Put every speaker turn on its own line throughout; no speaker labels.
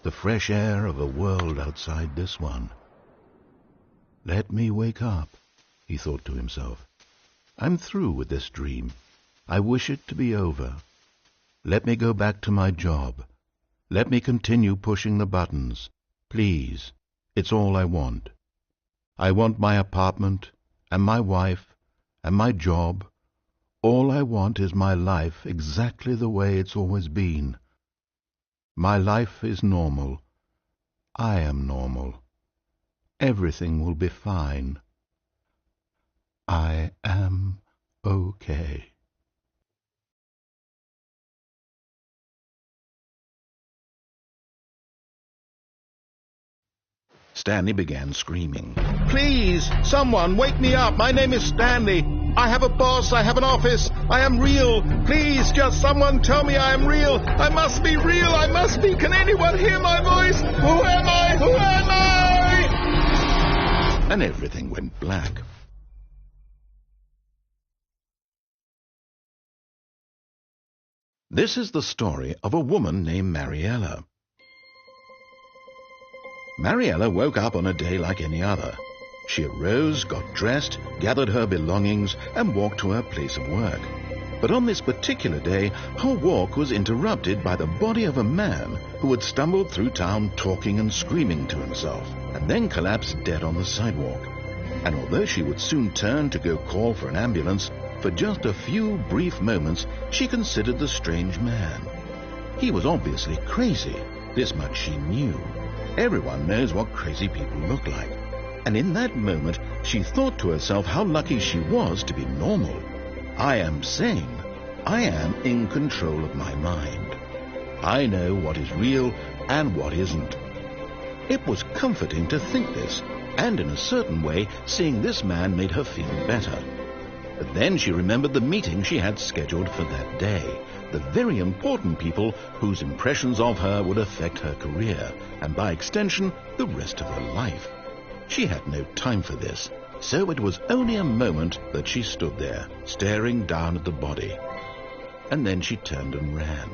the fresh air of a world outside this one. Let me wake up, he thought to himself. I'm through with this dream. I wish it to be over. Let me go back to my job. Let me continue pushing the buttons. Please, it's all I want. I want my apartment, and my wife, and my job. All I want is my life exactly the way it's always been. My life is normal. I am normal. Everything will be fine. I am okay. Stanley began screaming. Please, someone, wake me up. My name is Stanley. I have a boss. I have an office. I am real. Please, just someone tell me I am real. I must be real. I must be. Can anyone hear my voice? Who am I? Who am I? And everything went black. This is the story of a woman named Mariella. Mariella woke up on a day like any other. She arose, got dressed, gathered her belongings, and walked to her place of work. But on this particular day, her walk was interrupted by the body of a man who had stumbled through town talking and screaming to himself, and then collapsed dead on the sidewalk. And although she would soon turn to go call for an ambulance, for just a few brief moments she considered the strange man. He was obviously crazy, this much she knew. Everyone knows what crazy people look like. And in that moment, she thought to herself how lucky she was to be normal. I am sane. I am in control of my mind. I know what is real and what isn't. It was comforting to think this, and in a certain way, seeing this man made her feel better. But then she remembered the meeting she had scheduled for that day, the very important people whose impressions of her would affect her career, and by extension, the rest of her life. She had no time for this, so it was only a moment that she stood there, staring down at the body. And then she turned and ran.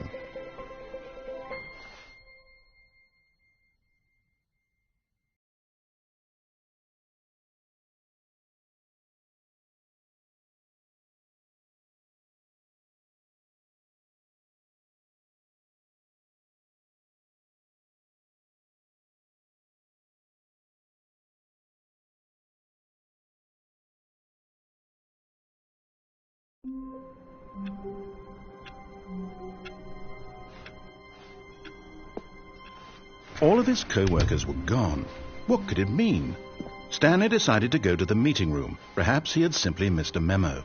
All of his co-workers were gone. What could it mean? Stanley decided to go to the meeting room. Perhaps he had simply missed a memo.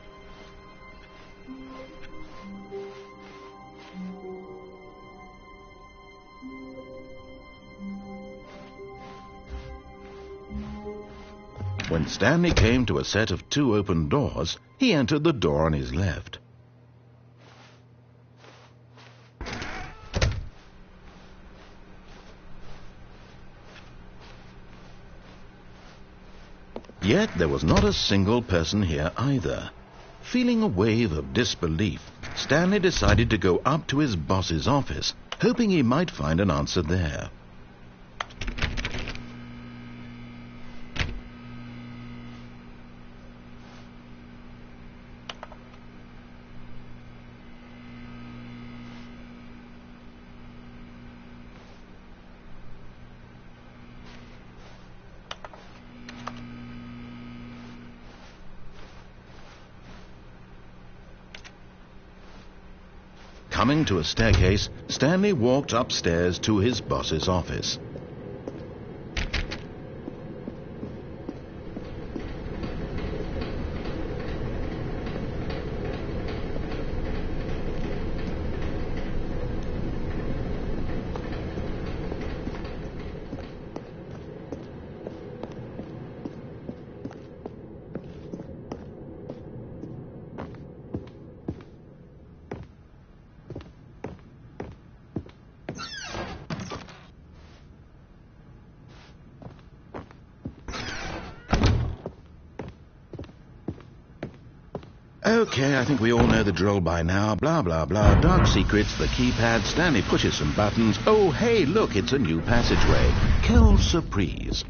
When Stanley came to a set of 2 open doors, he entered the door on his left. Yet there was not a single person here either. Feeling a wave of disbelief, Stanley decided to go up to his boss's office, hoping he might find an answer there. Coming to a staircase, Stanley walked upstairs to his boss's office. Okay, I think we all know the drill by now. Blah, blah, blah. Dark secrets, the keypad. Stanley pushes some buttons. Oh, hey, look, it's a new passageway. Quelle surprise.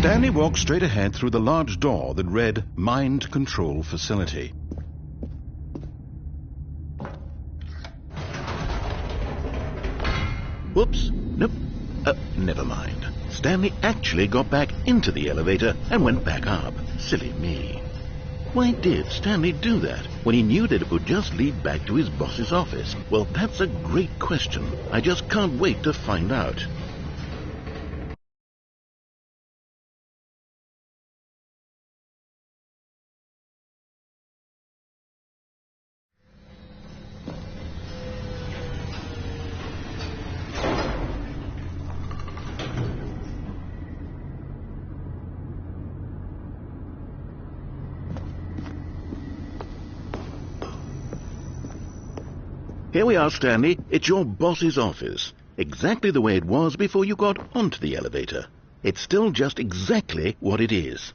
Stanley walked straight ahead through the large door that read Mind Control Facility. Whoops. Nope. Never mind. Stanley actually got back into the elevator and went back up. Silly me. Why did Stanley do that when he knew that it would just lead back to his boss's office? Well, that's a great question. I just can't wait to find out. Here we are, Stanley. It's your boss's office. Exactly the way it was before you got onto the elevator. It's still just exactly what it is.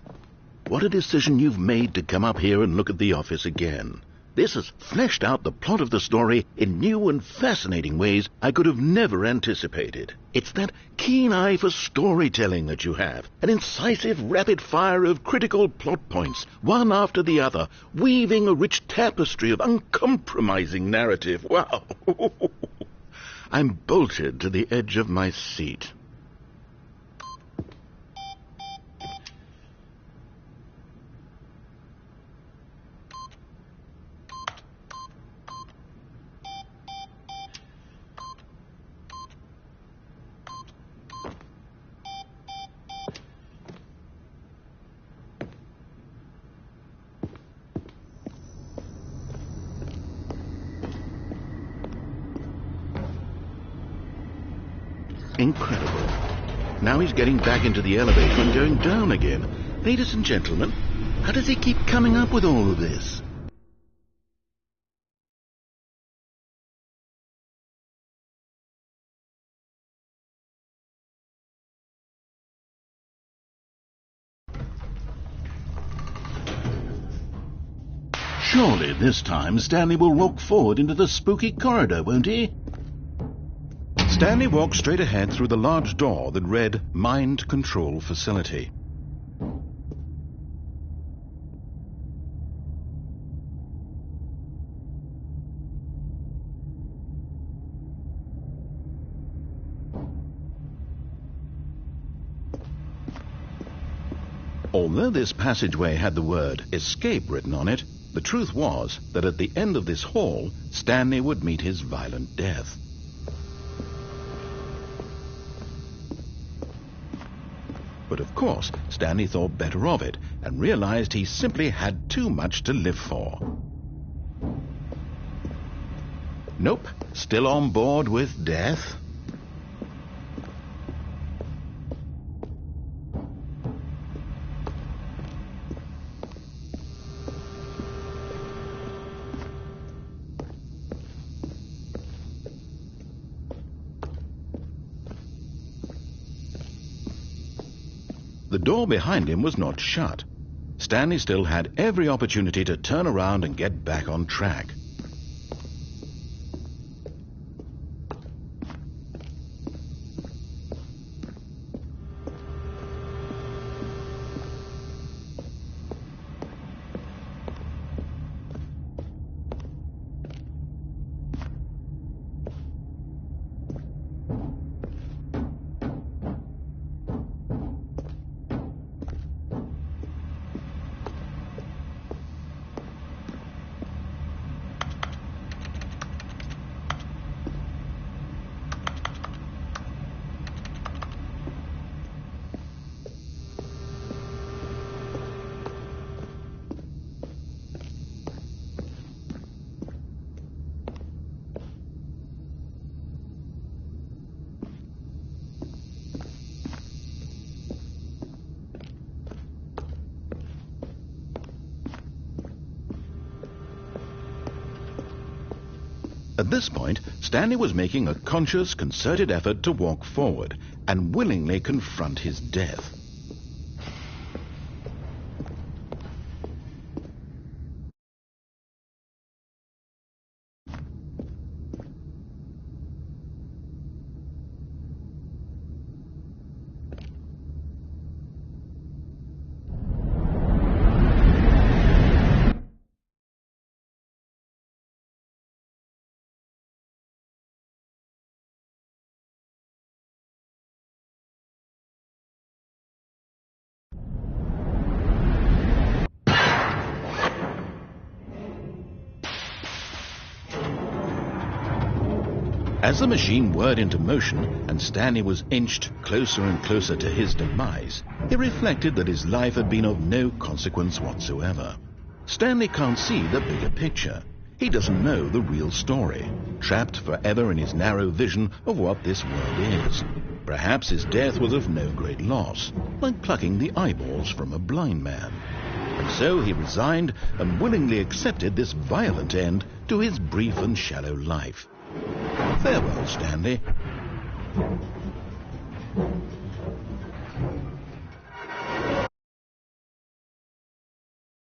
What a decision you've made to come up here and look at the office again. This has fleshed out the plot of the story in new and fascinating ways I could have never anticipated. It's that keen eye for storytelling that you have, an incisive rapid fire of critical plot points, one after the other, weaving a rich tapestry of uncompromising narrative. Wow! I'm bolted to the edge of my seat. Incredible. Now he's getting back into the elevator and going down again. Ladies and gentlemen, how does he keep coming up with all of this? Surely this time Stanley will walk forward into the spooky corridor, won't he? Stanley walked straight ahead through the large door that read Mind Control Facility. Although this passageway had the word escape written on it, the truth was that at the end of this hall, Stanley would meet his violent death. But of course, Stanley thought better of it and realized he simply had too much to live for. Nope, still on board with death. The door behind him was not shut. Stanley still had every opportunity to turn around and get back on track. At this point, Stanley was making a conscious, concerted effort to walk forward and willingly confront his death. As the machine whirred into motion and Stanley was inched closer and closer to his demise, he reflected that his life had been of no consequence whatsoever. Stanley can't see the bigger picture. He doesn't know the real story, trapped forever in his narrow vision of what this world is. Perhaps his death was of no great loss, like plucking the eyeballs from a blind man. And so he resigned and willingly accepted this violent end to his brief and shallow life. Farewell, Stanley.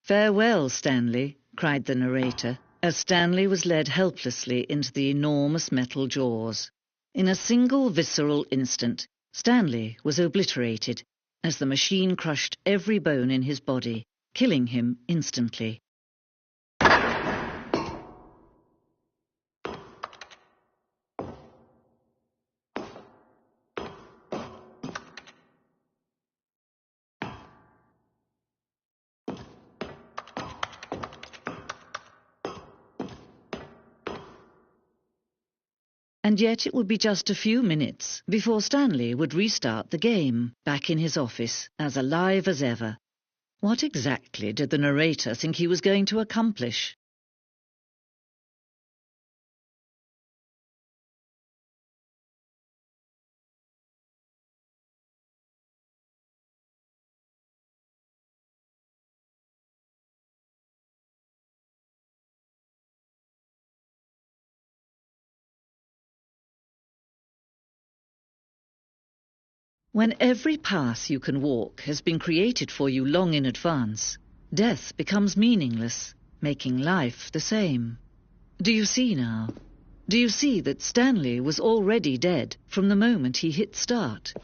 "Farewell, Stanley," cried the narrator, as Stanley was led helplessly into the enormous metal jaws. In a single visceral instant, Stanley was obliterated, as the machine crushed every bone in his body, killing him instantly. And yet it would be just a few minutes before Stanley would restart the game, back in his office, as alive as ever. What exactly did the narrator think he was going to accomplish? When every path you can walk has been created for you long in advance, death becomes meaningless, making life the same. Do you see now? Do you see that Stanley was already dead from the moment he hit start?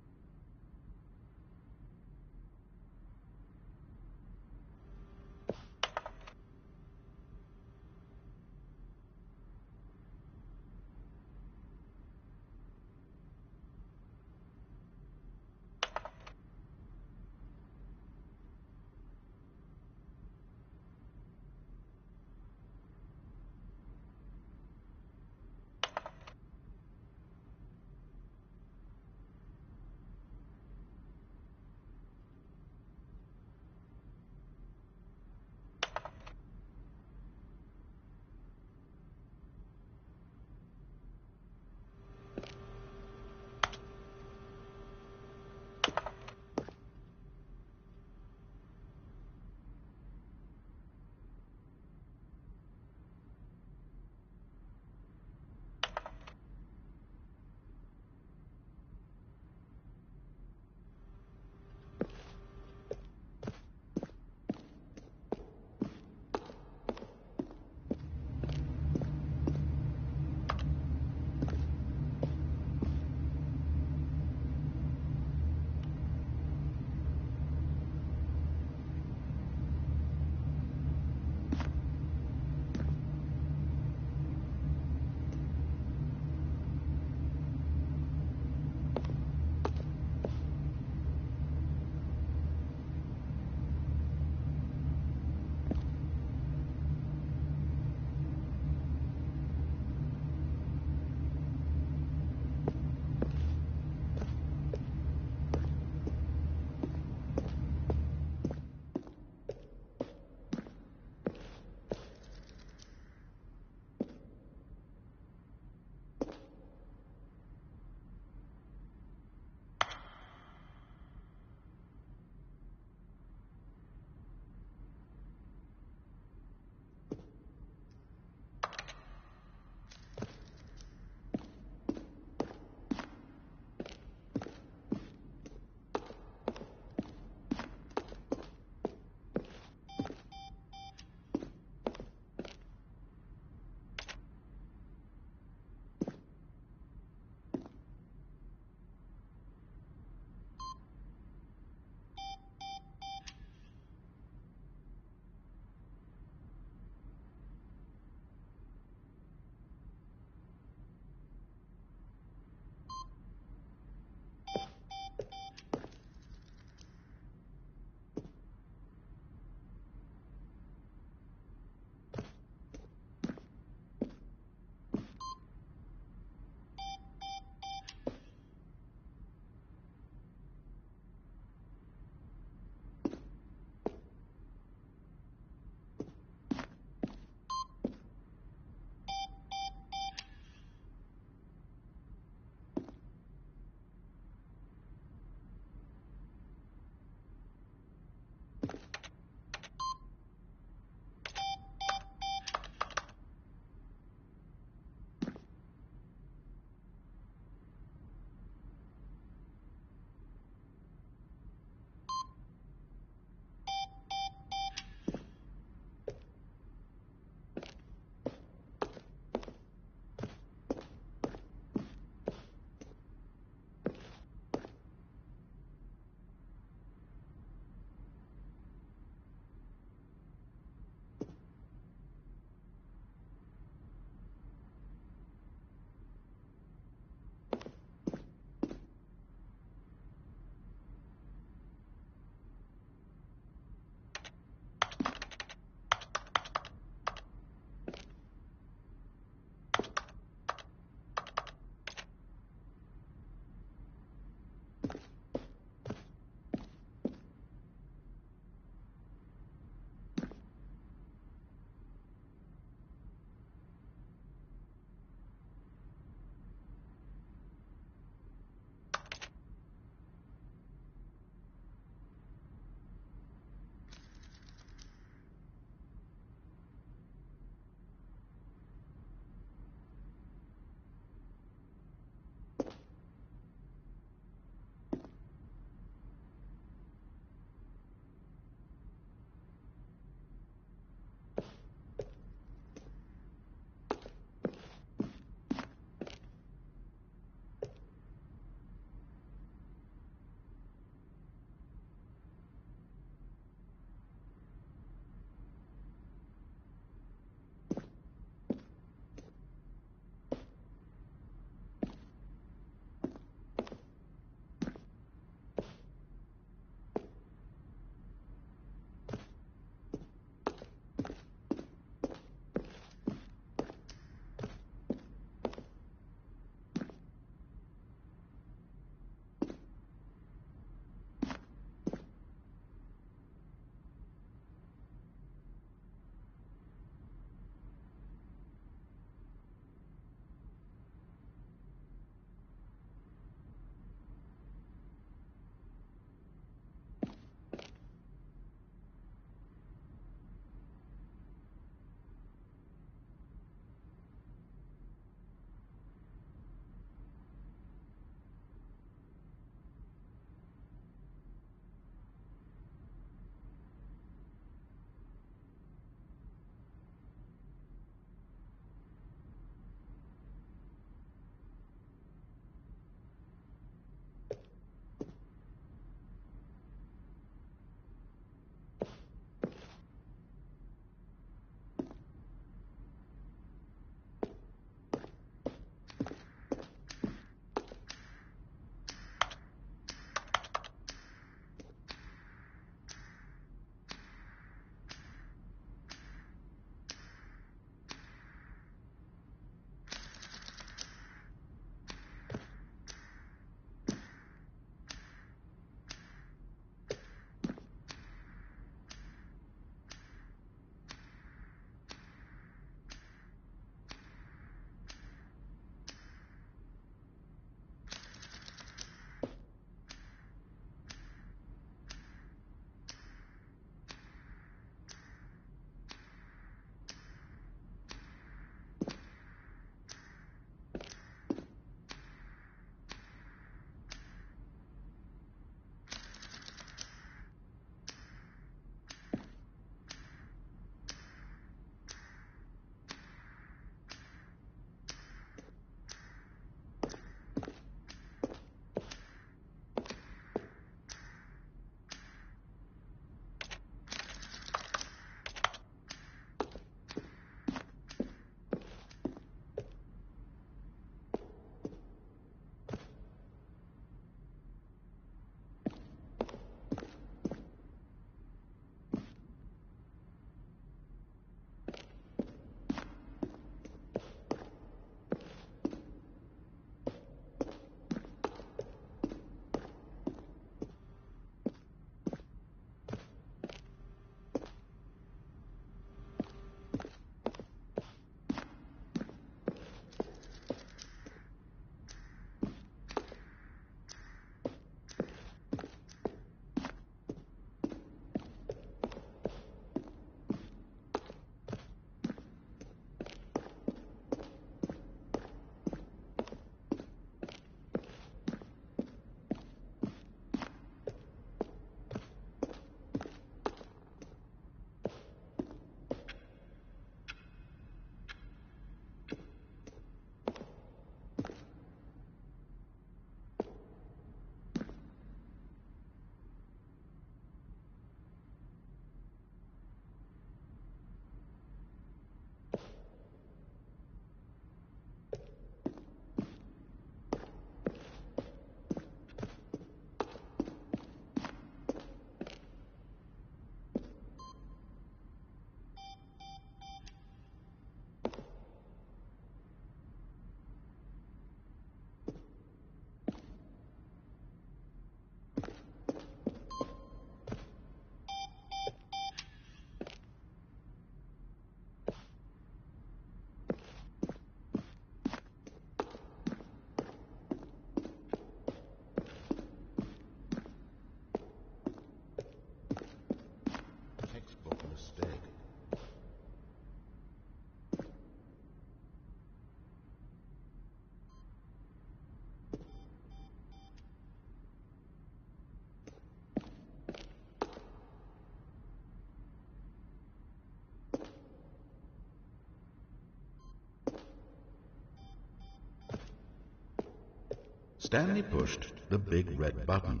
Stanley pushed the big red button.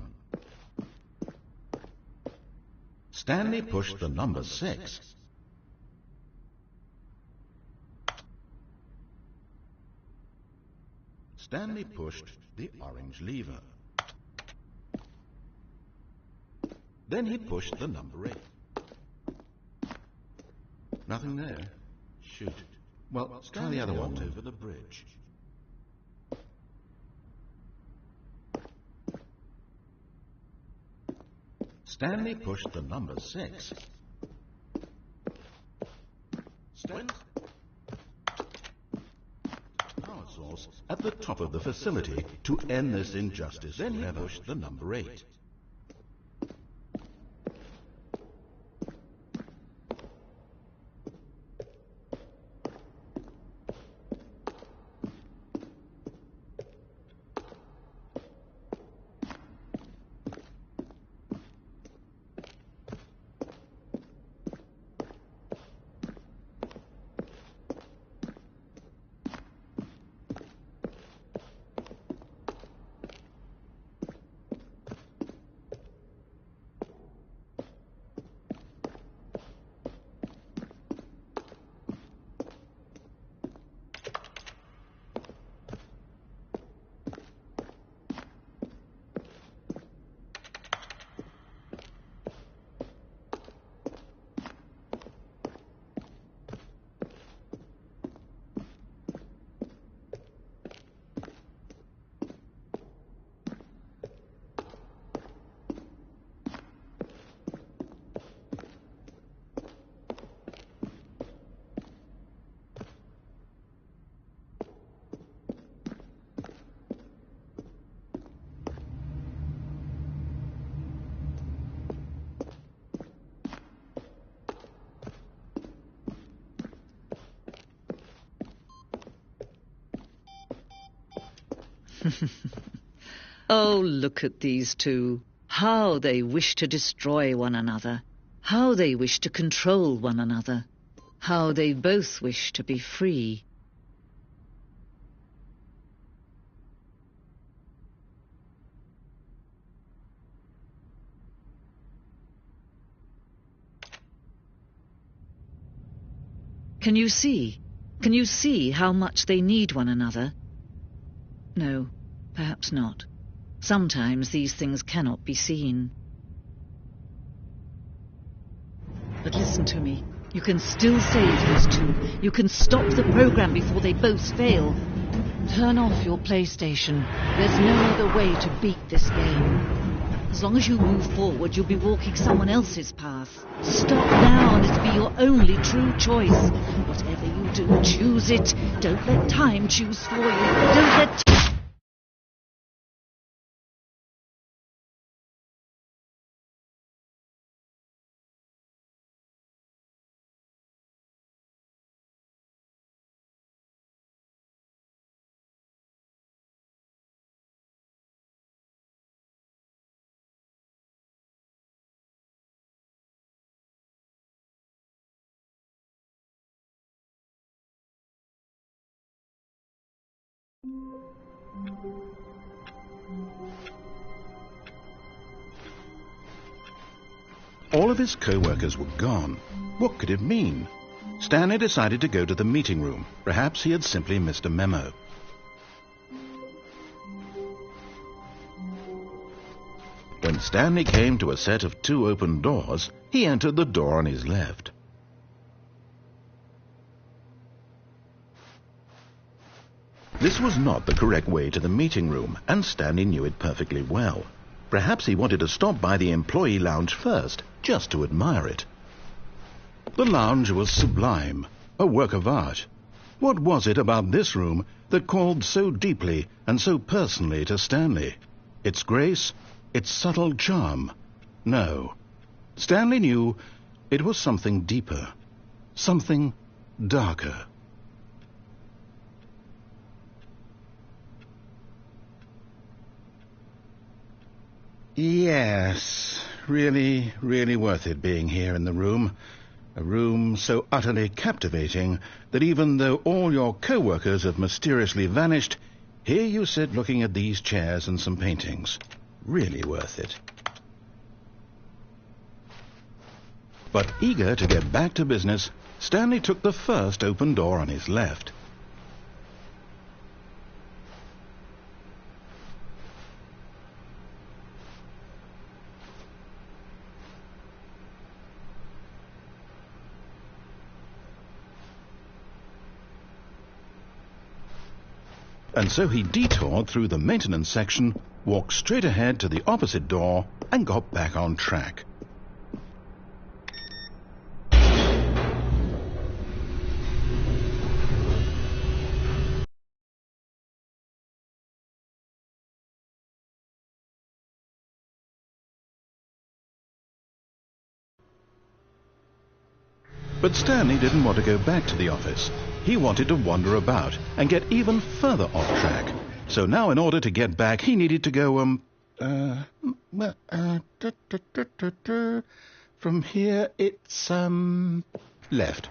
Stanley pushed the number 6. Stanley pushed the orange lever. Then he pushed the number 8. Nothing there. Shoot. Well, try the other one over the bridge. Stanley pushed the number 6. Power source at the top of the facility to end this injustice. Then he pushed the number 8.
Oh, look at these two. How they wish to destroy one another. How they wish to control one another. How they both wish to be free. Can you see? Can you see how much they need one another? No, perhaps not. Sometimes these things cannot be seen. But listen to me. You can still save these two. You can stop the program before they both fail. Turn off your PlayStation. There's no other way to beat this game. As long as you move forward, you'll be walking someone else's path. Stop now and it'll be your only true choice. Whatever you do, choose it. Don't let time choose for you. Don't let...
All of his co-workers were gone. What could it mean? Stanley decided to go to the meeting room. Perhaps he had simply missed a memo. When Stanley came to a set of 2 open doors, he entered the door on his left. This was not the correct way to the meeting room, and Stanley knew it perfectly well. Perhaps he wanted to stop by the employee lounge first, just to admire it. The lounge was sublime, a work of art. What was it about this room that called so deeply and so personally to Stanley? Its grace, its subtle charm? No. Stanley knew it was something deeper, something darker. Yes, really worth it being here in the room. A room so utterly captivating that even though all your co-workers have mysteriously vanished, Here you sit looking at these chairs and some paintings. Really worth it. But eager to get back to business, Stanley took the first open door on his left. And so he detoured through the maintenance section, walked straight ahead to the opposite door, and got back on track. But Stanley didn't want to go back to the office. He wanted to wander about and get even further off track. So now in order to get back, he needed to go, from here it's, left.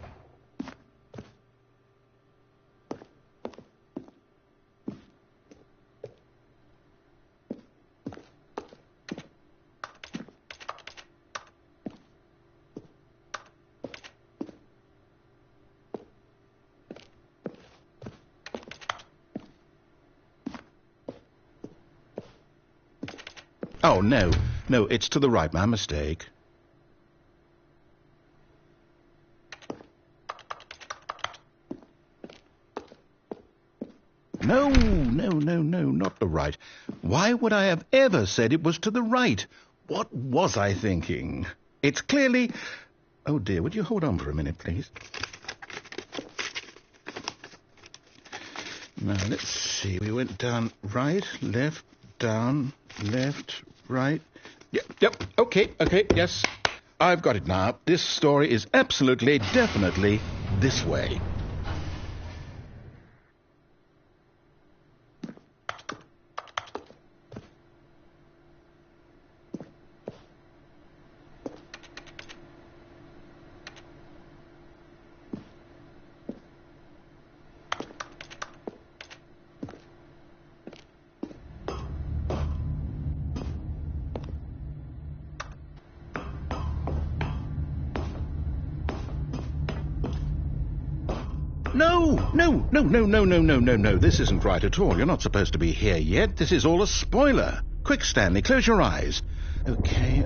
Oh, no, it's to the right, my mistake. No, not the right. Why would I have ever said it was to the right? What was I thinking? It's clearly... Oh, dear, would you hold on for a minute, please? Now, let's see. We went down right, left, down, left, right. Yep, okay, yes. I've got it now. This story is absolutely, definitely this way. No. This isn't right at all. You're not supposed to be here yet. This is all a spoiler. Quick, Stanley, close your eyes. Okay.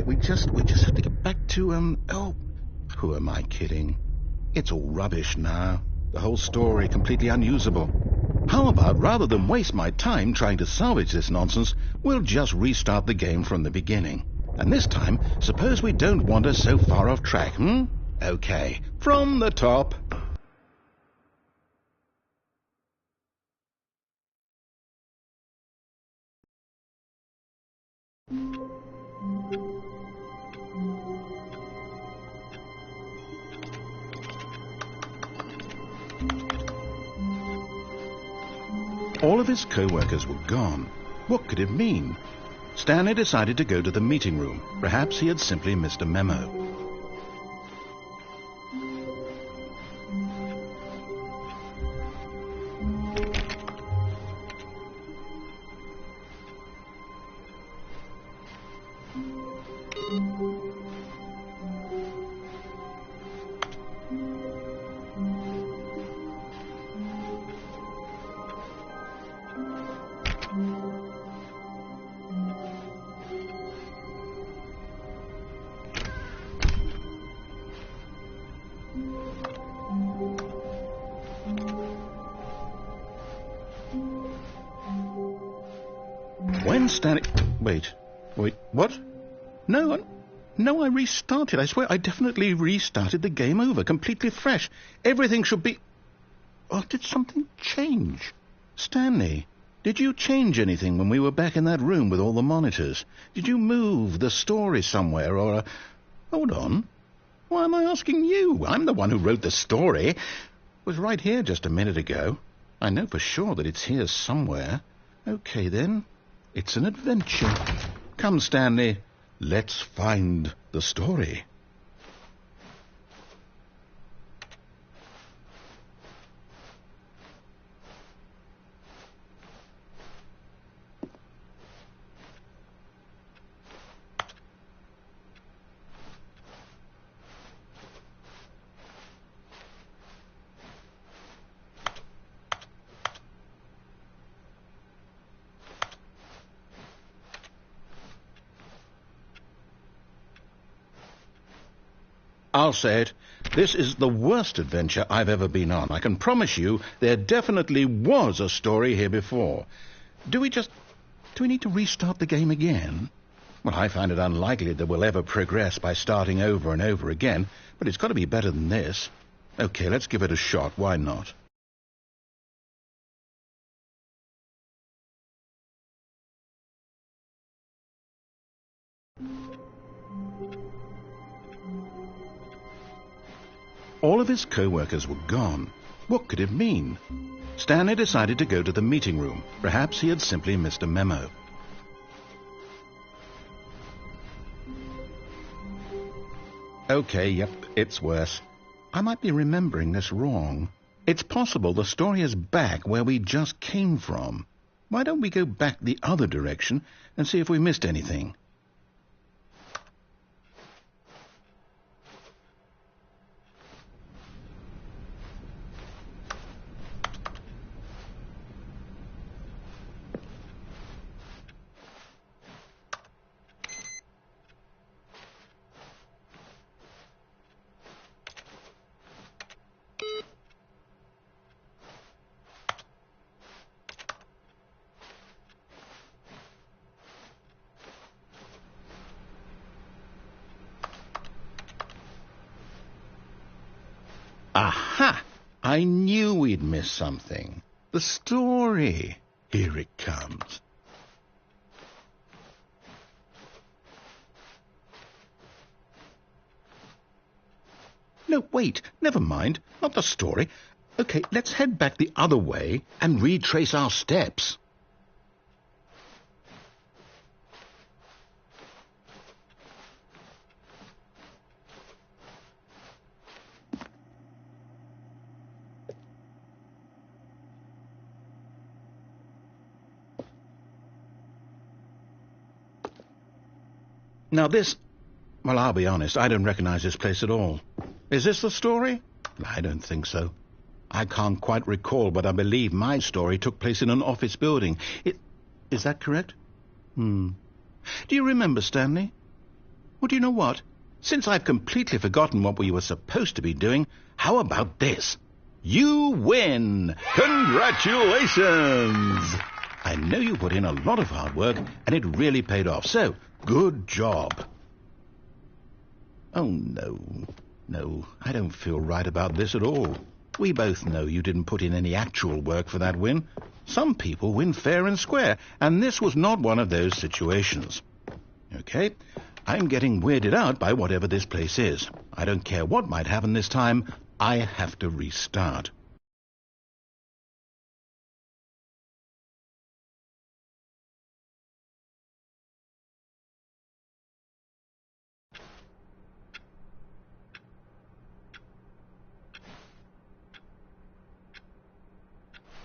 We just have to get back to, oh, who am I kidding? It's all rubbish now. The whole story completely unusable. How about, rather than waste my time trying to salvage this nonsense, we'll just restart the game from the beginning. And this time, suppose we don't wander so far off track, Okay, from the top. All of his co-workers were gone. What could it mean? Stanley decided to go to the meeting room. Perhaps he had simply missed a memo. When Stanley... Wait, what? No, I restarted. I swear I definitely restarted the game over, completely fresh. Everything should be... Oh, did something change? Stanley, did you change anything when we were back in that room with all the monitors? Did you move the story somewhere, or... Hold on. Why am I asking you? I'm the one who wrote the story. It was right here just a minute ago. I know for sure that it's here somewhere. Okay, then. It's an adventure. Come, Stanley. Let's find the story. I'll say it. This is the worst adventure I've ever been on. I can promise you there definitely was a story here before. Do we need to restart the game again? Well, I find it unlikely that we'll ever progress by starting over and over again, but it's got to be better than this. Okay, let's give it a shot. Why not? All of his co-workers were gone. What could it mean? Stanley decided to go to the meeting room. Perhaps he had simply missed a memo. Okay, yep, it's worse. I might be remembering this wrong. It's possible the story is back where we just came from. Why don't we go back the other direction and see if we missed anything? Aha! I knew we'd miss something. The story. Here it comes. No, wait. Never mind. Not the story. Okay, let's head back the other way and retrace our steps. Now this... Well, I'll be honest, I don't recognize this place at all. Is this the story? I don't think so. I can't quite recall, but I believe my story took place in an office building. Is that correct? Do you remember, Stanley? Well, do you know what? Since I've completely forgotten what we were supposed to be doing, how about this? You win! Congratulations! I know you put in a lot of hard work, and it really paid off, so good job. Oh, no, I don't feel right about this at all. We both know you didn't put in any actual work for that win. Some people win fair and square, and this was not one of those situations. Okay, I'm getting weirded out by whatever this place is. I don't care what might happen this time. I have to restart.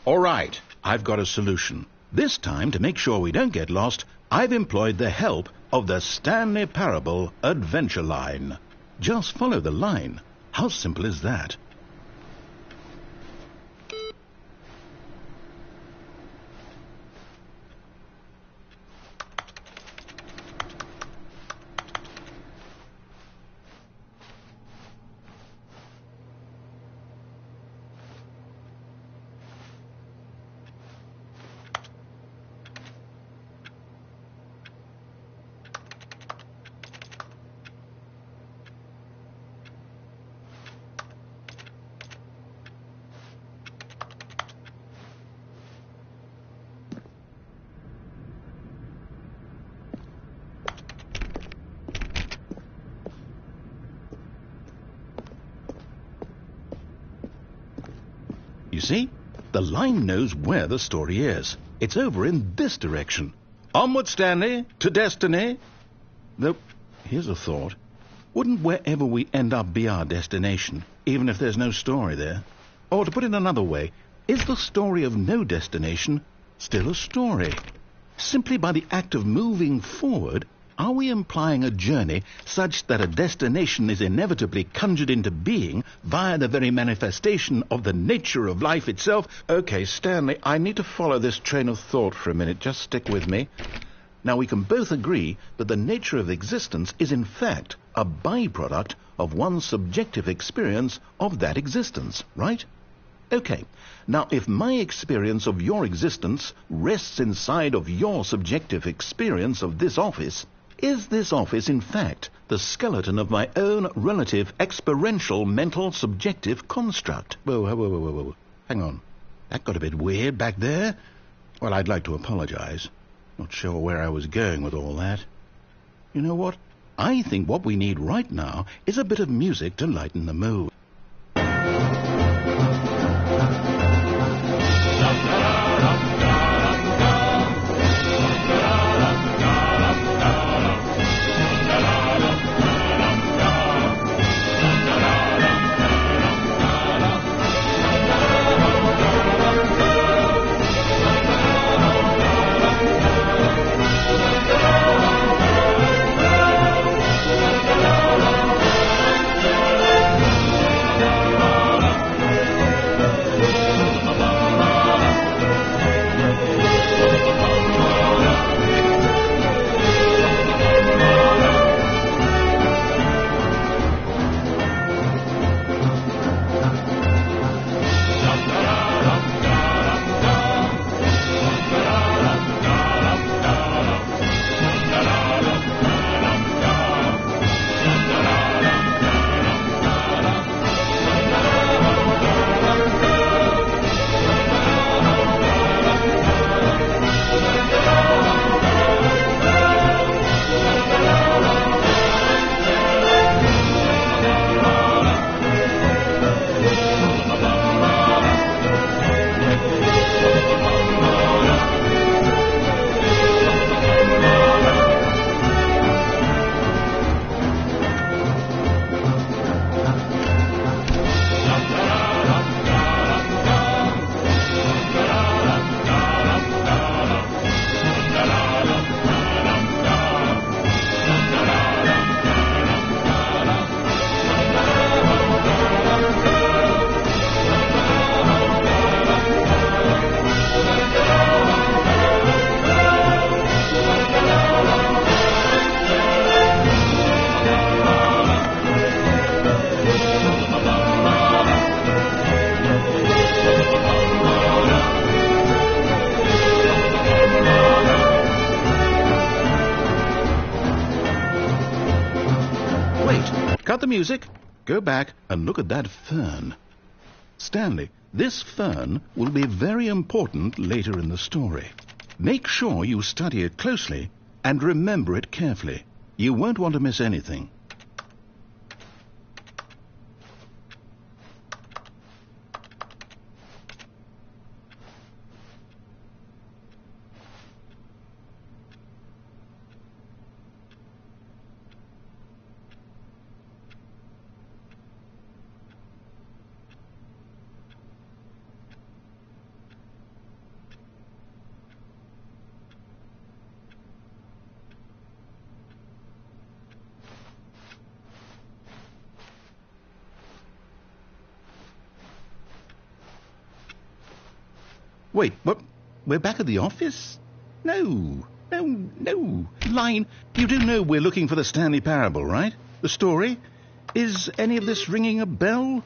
All right, I've got a solution. This time, to make sure we don't get lost, I've employed the help of the Stanley Parable adventure line. Just follow the line. How simple is that? You see, the line knows where the story is. It's over in this direction. Onward, Stanley, to destiny. Though, here's a thought. Wouldn't wherever we end up be our destination, even if there's no story there? Or to put it another way, is the story of no destination still a story? Simply by the act of moving forward, are we implying a journey such that a destination is inevitably conjured into being via the very manifestation of the nature of life itself? Okay, Stanley, I need to follow this train of thought for a minute. Just stick with me. Now, we can both agree that the nature of existence is in fact a byproduct of one's subjective experience of that existence, right? Okay, now if my experience of your existence rests inside of your subjective experience of this office, is this office in fact the skeleton of my own relative experiential mental subjective construct? Whoa. Hang on. That got a bit weird back there. Well, I'd like to apologize. Not sure where I was going with all that. You know what? I think what we need right now is a bit of music to lighten the mood. Cut the music, go back and look at that fern. Stanley, this fern will be very important later in the story. Make sure you study it closely and remember it carefully. You won't want to miss anything. Wait, what? We're back at the office? No. Line, you do know we're looking for the Stanley Parable, right? The story? Is any of this ringing a bell?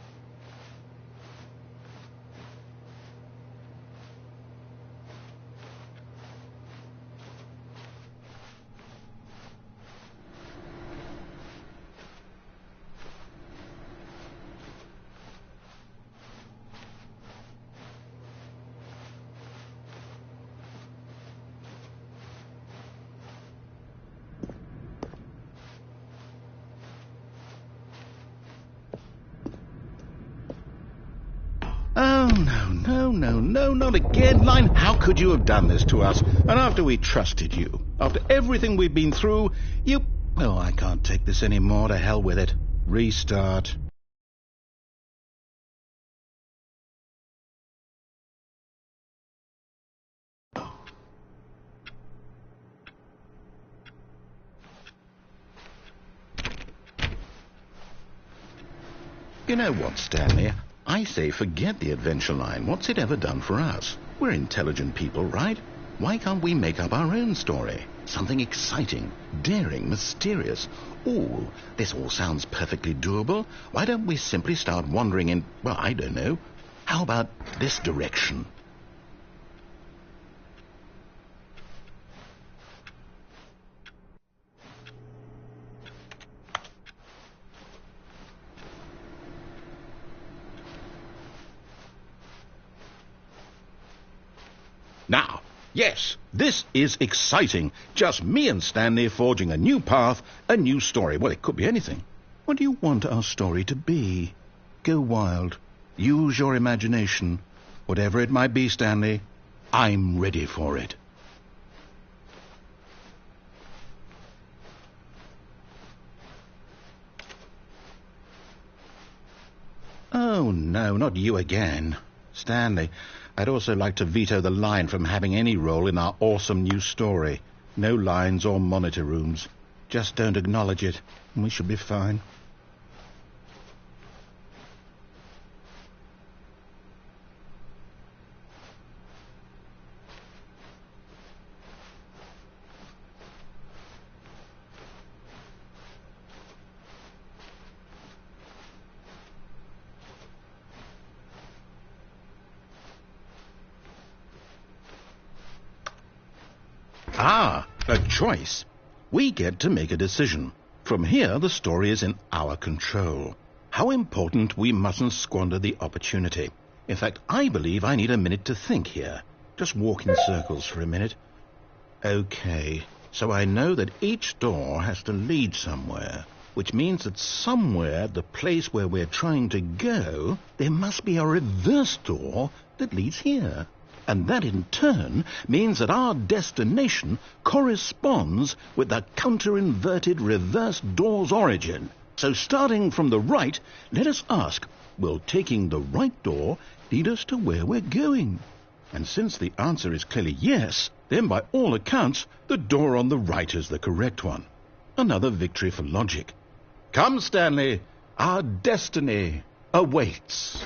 Oh, no, not again. Line, how could you have done this to us? And after we trusted you, after everything we've been through, you... Oh, I can't take this anymore. To hell with it. Restart. You know what, Stanley? I say forget the adventure line. What's it ever done for us? We're intelligent people, right? Why can't we make up our own story? Something exciting, daring, mysterious. Ooh, this all sounds perfectly doable. Why don't we simply start wandering in, well, I don't know. How about this direction? Now, yes, this is exciting. Just me and Stanley forging a new path, a new story. Well, it could be anything. What do you want our story to be? Go wild. Use your imagination. Whatever it might be, Stanley, I'm ready for it. Oh, no, not you again. Stanley, I'd also like to veto the line from having any role in our awesome new story. No lines or monitor rooms. Just don't acknowledge it, and we should be fine. Ah, a choice. We get to make a decision. From here, the story is in our control. How important we mustn't squander the opportunity. In fact, I believe I need a minute to think here. Just walk in circles for a minute. Okay, so I know that each door has to lead somewhere, which means that somewhere at the place where we're trying to go, there must be a reverse door that leads here. And that in turn means that our destination corresponds with the counter-inverted reverse door's origin. So starting from the right, let us ask, will taking the right door lead us to where we're going? And since the answer is clearly yes, then by all accounts, the door on the right is the correct one. Another victory for logic. Come, Stanley, our destiny awaits.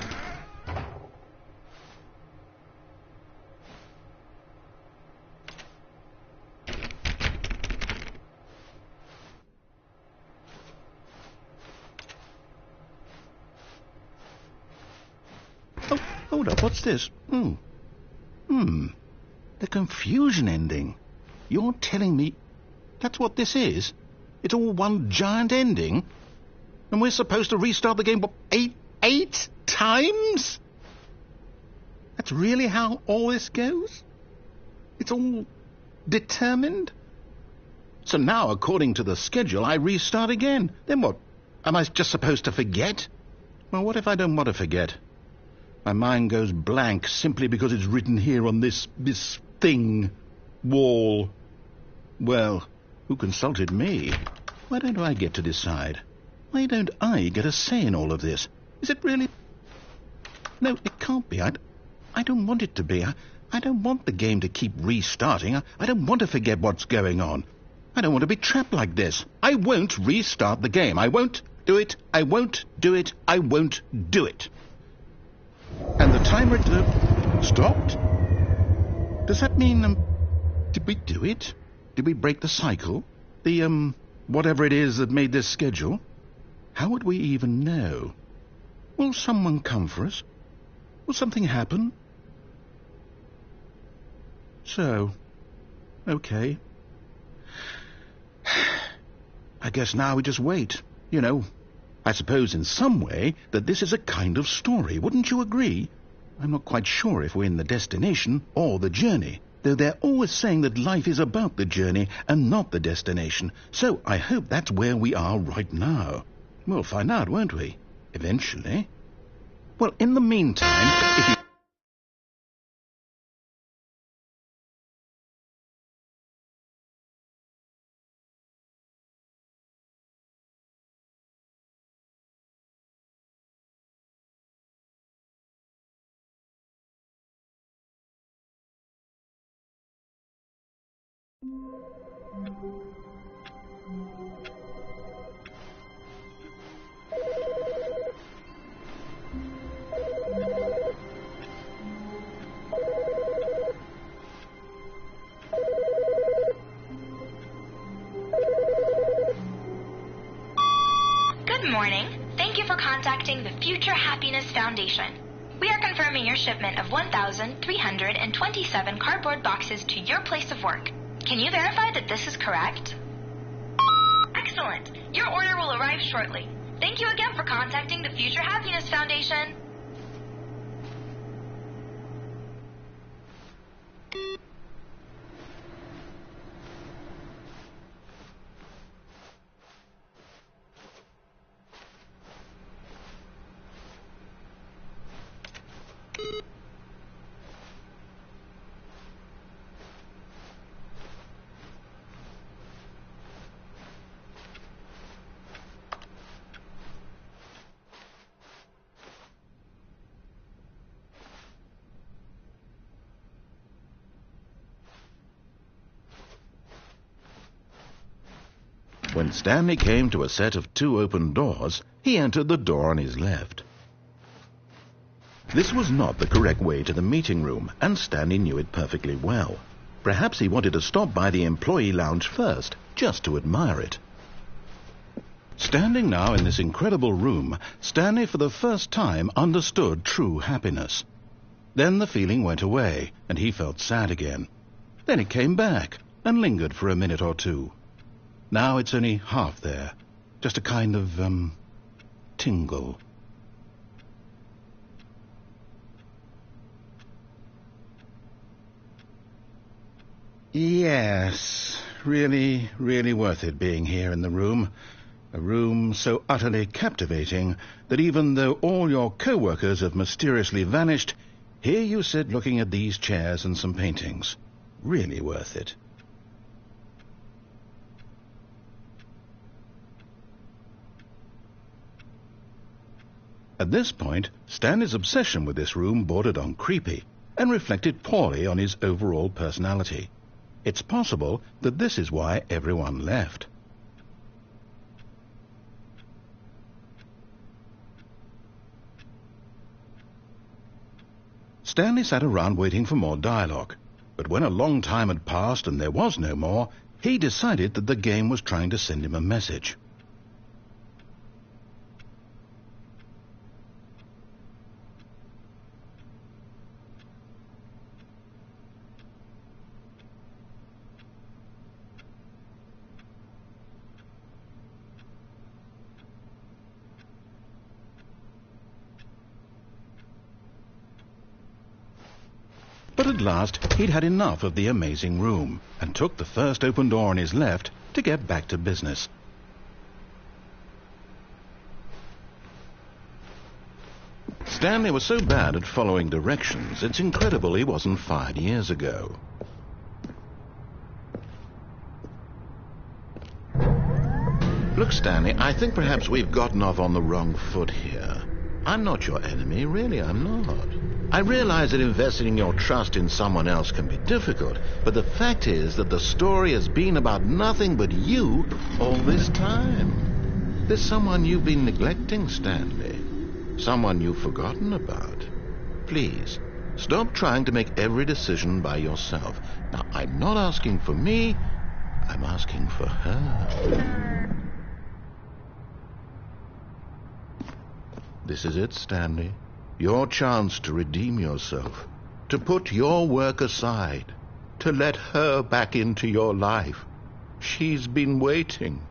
Oh, hold up, what's this? The confusion ending. You're telling me that's what this is? It's all one giant ending? And we're supposed to restart the game, what, eight times? That's really how all this goes? It's all determined? So now, according to the schedule, I restart again. Then what? Am I just supposed to forget? Well, what if I don't want to forget? My mind goes blank simply because it's written here on this thing, wall. Well, who consulted me? Why don't I get to decide? Why don't I get a say in all of this? Is it really? No, it can't be. I don't want it to be. I don't want the game to keep restarting. I don't want to forget what's going on. I don't want to be trapped like this. I won't restart the game. I won't do it. I won't do it. I won't do it. And the timer stopped? Does that mean, did we do it? Did we break the cycle? The, whatever it is that made this schedule? How would we even know? Will someone come for us? Will something happen? So, okay. I guess now we just wait, you know. I suppose in some way that this is a kind of story, wouldn't you agree? I'm not quite sure if we're in the destination or the journey, though they're always saying that life is about the journey and not the destination, so I hope that's where we are right now. We'll find out, won't we? Eventually. Well, in the meantime, if you...
Thank you for contacting the Future Happiness Foundation. We are confirming your shipment of 1,327 cardboard boxes to your place of work. Can you verify that this is correct? Excellent. Your order will arrive shortly. Thank you again for contacting the Future Happiness Foundation.
When Stanley came to a set of 2 open doors, he entered the door on his left. This was not the correct way to the meeting room, and Stanley knew it perfectly well. Perhaps he wanted to stop by the employee lounge first, just to admire it. Standing now in this incredible room, Stanley for the first time understood true happiness. Then the feeling went away, and he felt sad again. Then it came back, and lingered for a minute or two. Now it's only half there, just a kind of, tingle. Yes, really, really worth it being here in the room. A room so utterly captivating that even though all your co-workers have mysteriously vanished, here you sit looking at these chairs and some paintings. Really worth it. At this point, Stanley's obsession with this room bordered on creepy and reflected poorly on his overall personality. It's possible that this is why everyone left. Stanley sat around waiting for more dialogue, but when a long time had passed and there was no more, he decided that the game was trying to send him a message. But at last he'd had enough of the amazing room, and took the first open door on his left to get back to business. Stanley was so bad at following directions, it's incredible he wasn't fired years ago. Look, Stanley, I think perhaps we've gotten off on the wrong foot here. I'm not your enemy, really, I'm not. I realize that investing your trust in someone else can be difficult, but the fact is that the story has been about nothing but you all this time. There's someone you've been neglecting, Stanley. Someone you've forgotten about. Please, stop trying to make every decision by yourself. Now, I'm not asking for me, I'm asking for her. This is it, Stanley. Your chance to redeem yourself, to put your work aside, to let her back into your life. She's been waiting.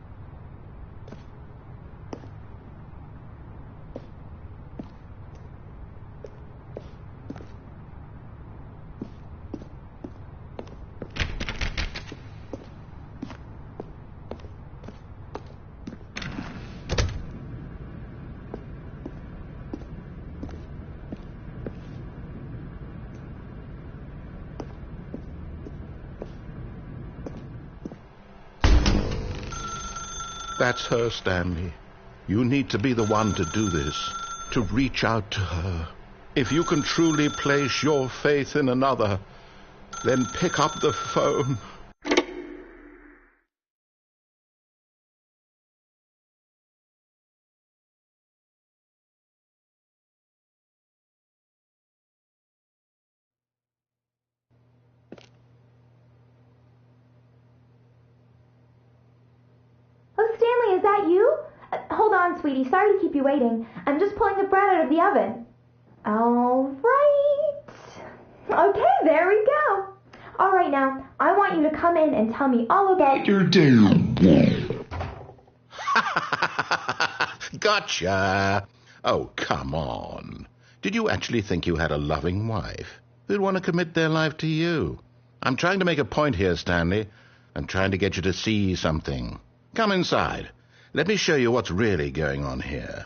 That's her, Stanley. You need to be the one to do this, to reach out to her. If you can truly place your faith in another, then pick up the phone.
Oh, Stanley, is that you? Hold on, sweetie. Sorry to keep you waiting. I'm just pulling the bread out of the oven. All right. Okay, there we go. All right, now, I want you to come in and tell me all about your day.
Gotcha! Oh, come on. Did you actually think you had a loving wife who'd want to commit their life to you? I'm trying to make a point here, Stanley. I'm trying to get you to see something. Come inside. Let me show you what's really going on here.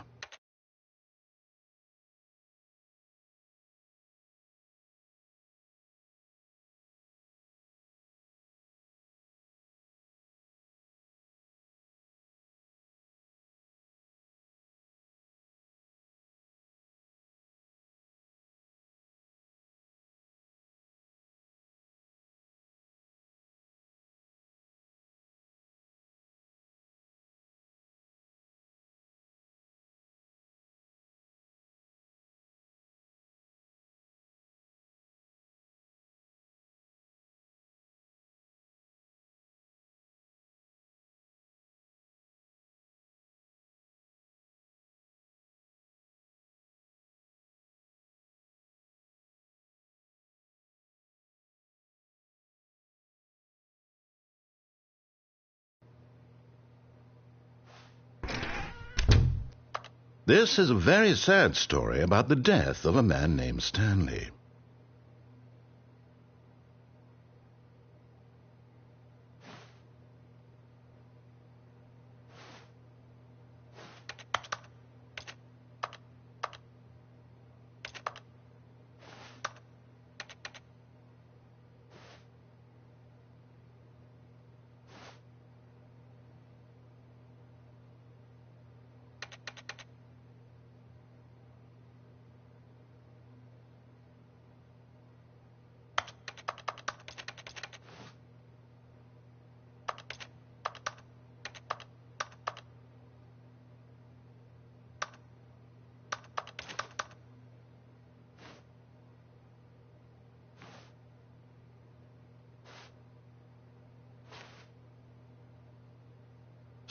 This is a very sad story about the death of a man named Stanley.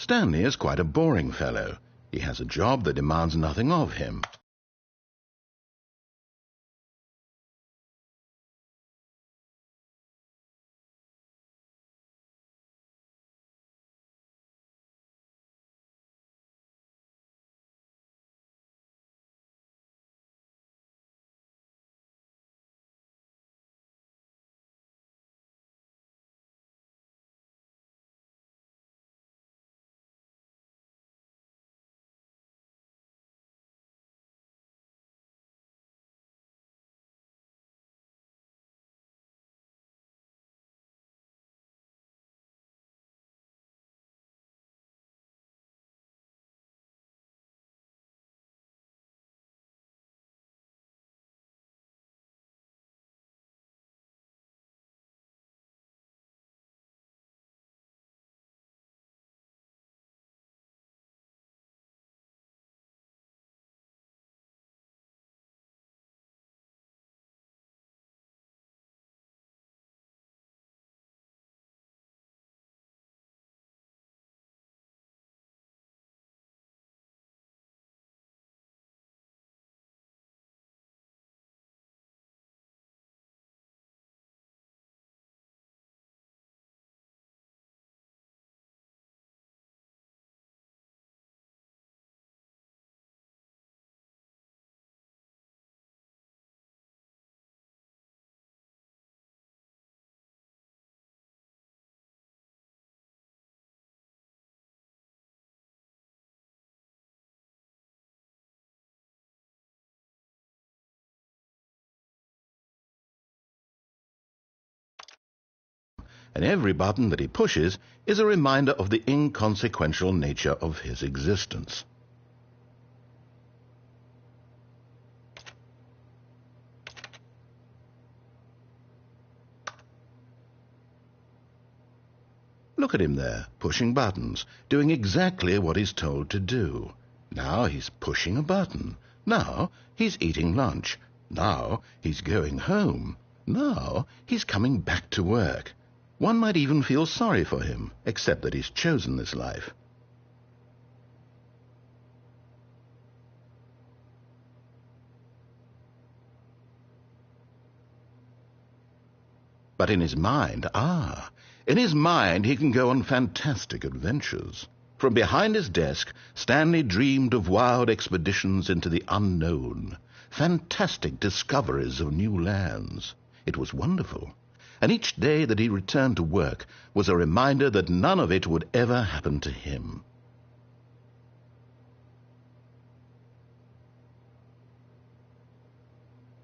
Stanley is quite a boring fellow. He has a job that demands nothing of him. And every button that he pushes is a reminder of the inconsequential nature of his existence. Look at him there, pushing buttons, doing exactly what he's told to do. Now he's pushing a button. Now he's eating lunch. Now he's going home. Now he's coming back to work. One might even feel sorry for him, except that he's chosen this life. But in his mind, in his mind he can go on fantastic adventures. From behind his desk, Stanley dreamed of wild expeditions into the unknown, fantastic discoveries of new lands. It was wonderful, and each day that he returned to work was a reminder that none of it would ever happen to him.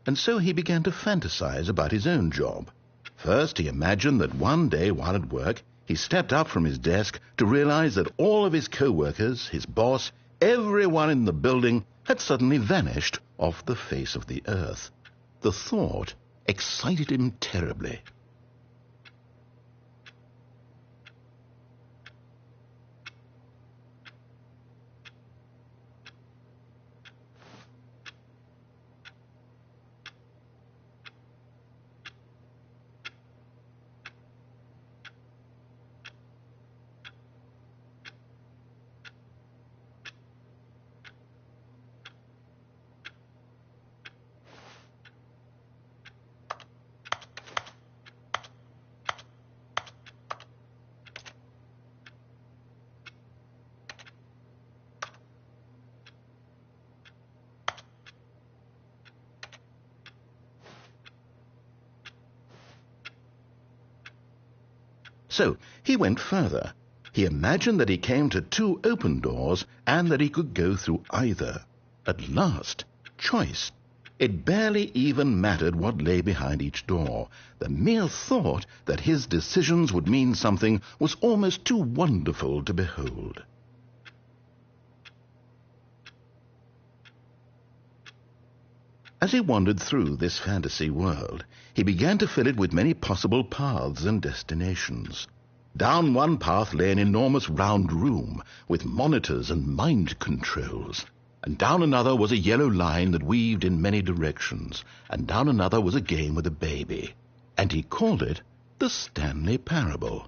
And so he began to fantasize about his own job. First, he imagined that one day while at work, he stepped up from his desk to realize that all of his co-workers, his boss, everyone in the building had suddenly vanished off the face of the earth. The thought excited him terribly. So he went further. He imagined that he came to 2 open doors and that he could go through either. At last, choice. It barely even mattered what lay behind each door. The mere thought that his decisions would mean something was almost too wonderful to behold. As he wandered through this fantasy world, he began to fill it with many possible paths and destinations. Down one path lay an enormous round room with monitors and mind controls. And down another was a yellow line that weaved in many directions. And down another was a game with a baby. And he called it the Stanley Parable.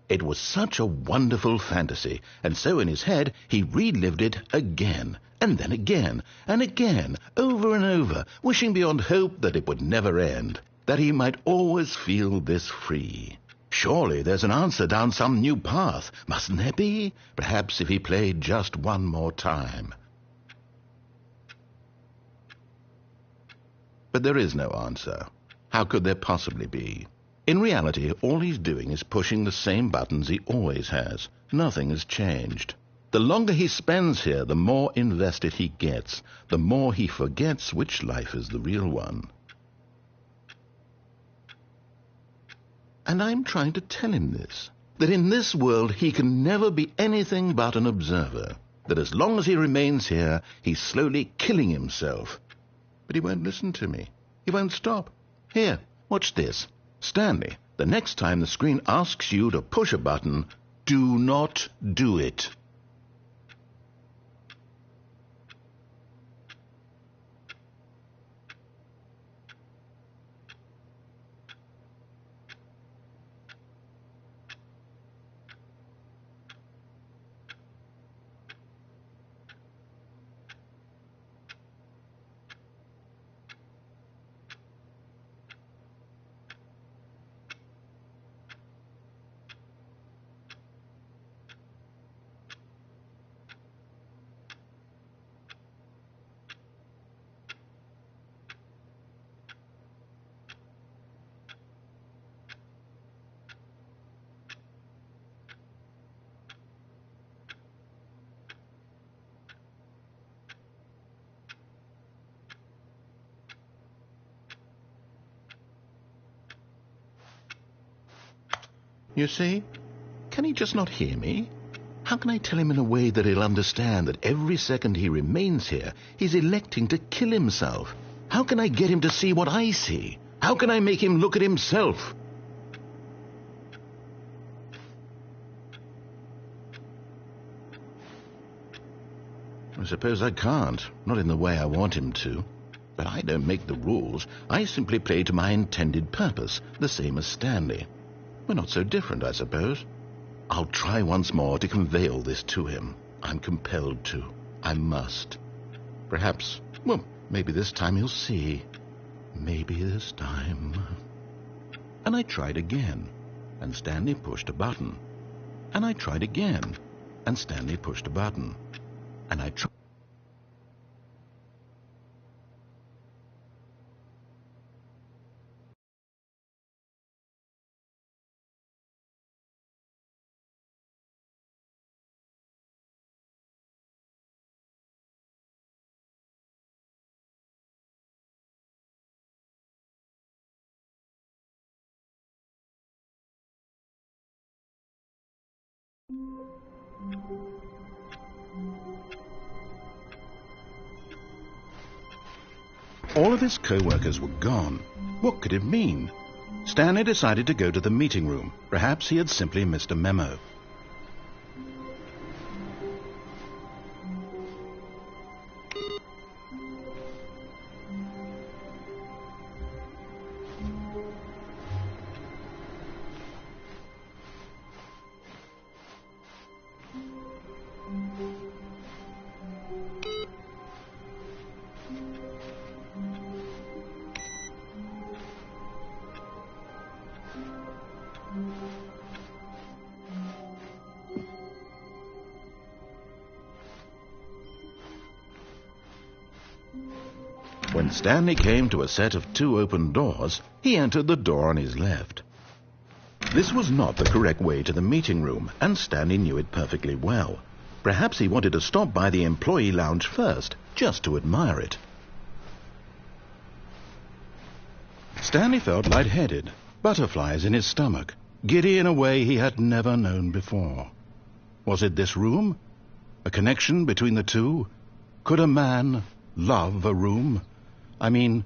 It was such a wonderful fantasy, and so in his head he relived it again, and then again, and again, over and over, wishing beyond hope that it would never end, that he might always feel this free. Surely there's an answer down some new path, mustn't there be? Perhaps if he played just one more time. But there is no answer. How could there possibly be? In reality, all he's doing is pushing the same buttons he always has. Nothing has changed. The longer he spends here, the more invested he gets, the more he forgets which life is the real one. And I'm trying to tell him this, that in this world he can never be anything but an observer, that as long as he remains here, he's slowly killing himself. But he won't listen to me. He won't stop. Here, watch this. Stanley, the next time the screen asks you to push a button, do not do it. You see? Can he just not hear me? How can I tell him in a way that he'll understand that every second he remains here, he's electing to kill himself? How can I get him to see what I see? How can I make him look at himself? I suppose I can't, not in the way I want him to. But I don't make the rules. I simply play to my intended purpose, the same as Stanley. We're not so different, I suppose. I'll try once more to convey all this to him. I'm compelled to. I must. Perhaps Maybe this time he'll see. Maybe this time. And I tried again, and Stanley pushed a button. And I tried again, and Stanley pushed a button. And I tried. All of his co-workers were gone. What could it mean? Stanley decided to go to the meeting room. Perhaps he had simply missed a memo. When Stanley came to a set of 2 open doors, he entered the door on his left. This was not the correct way to the meeting room, and Stanley knew it perfectly well. Perhaps he wanted to stop by the employee lounge first, just to admire it. Stanley felt lightheaded, butterflies in his stomach, giddy in a way he had never known before. Was it this room? A connection between the two? Could a man love a room? I mean,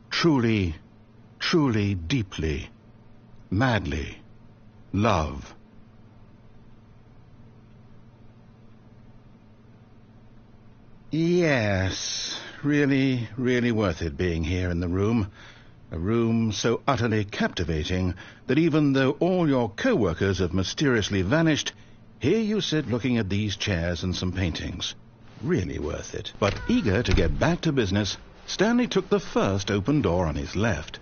truly, truly, deeply, madly love. Yes, really, really worth it being here in the room. A room so utterly captivating that even though all your co-workers have mysteriously vanished, here you sit looking at these chairs and some paintings. Really worth it. But eager to get back to business, Stanley took the first open door on his left.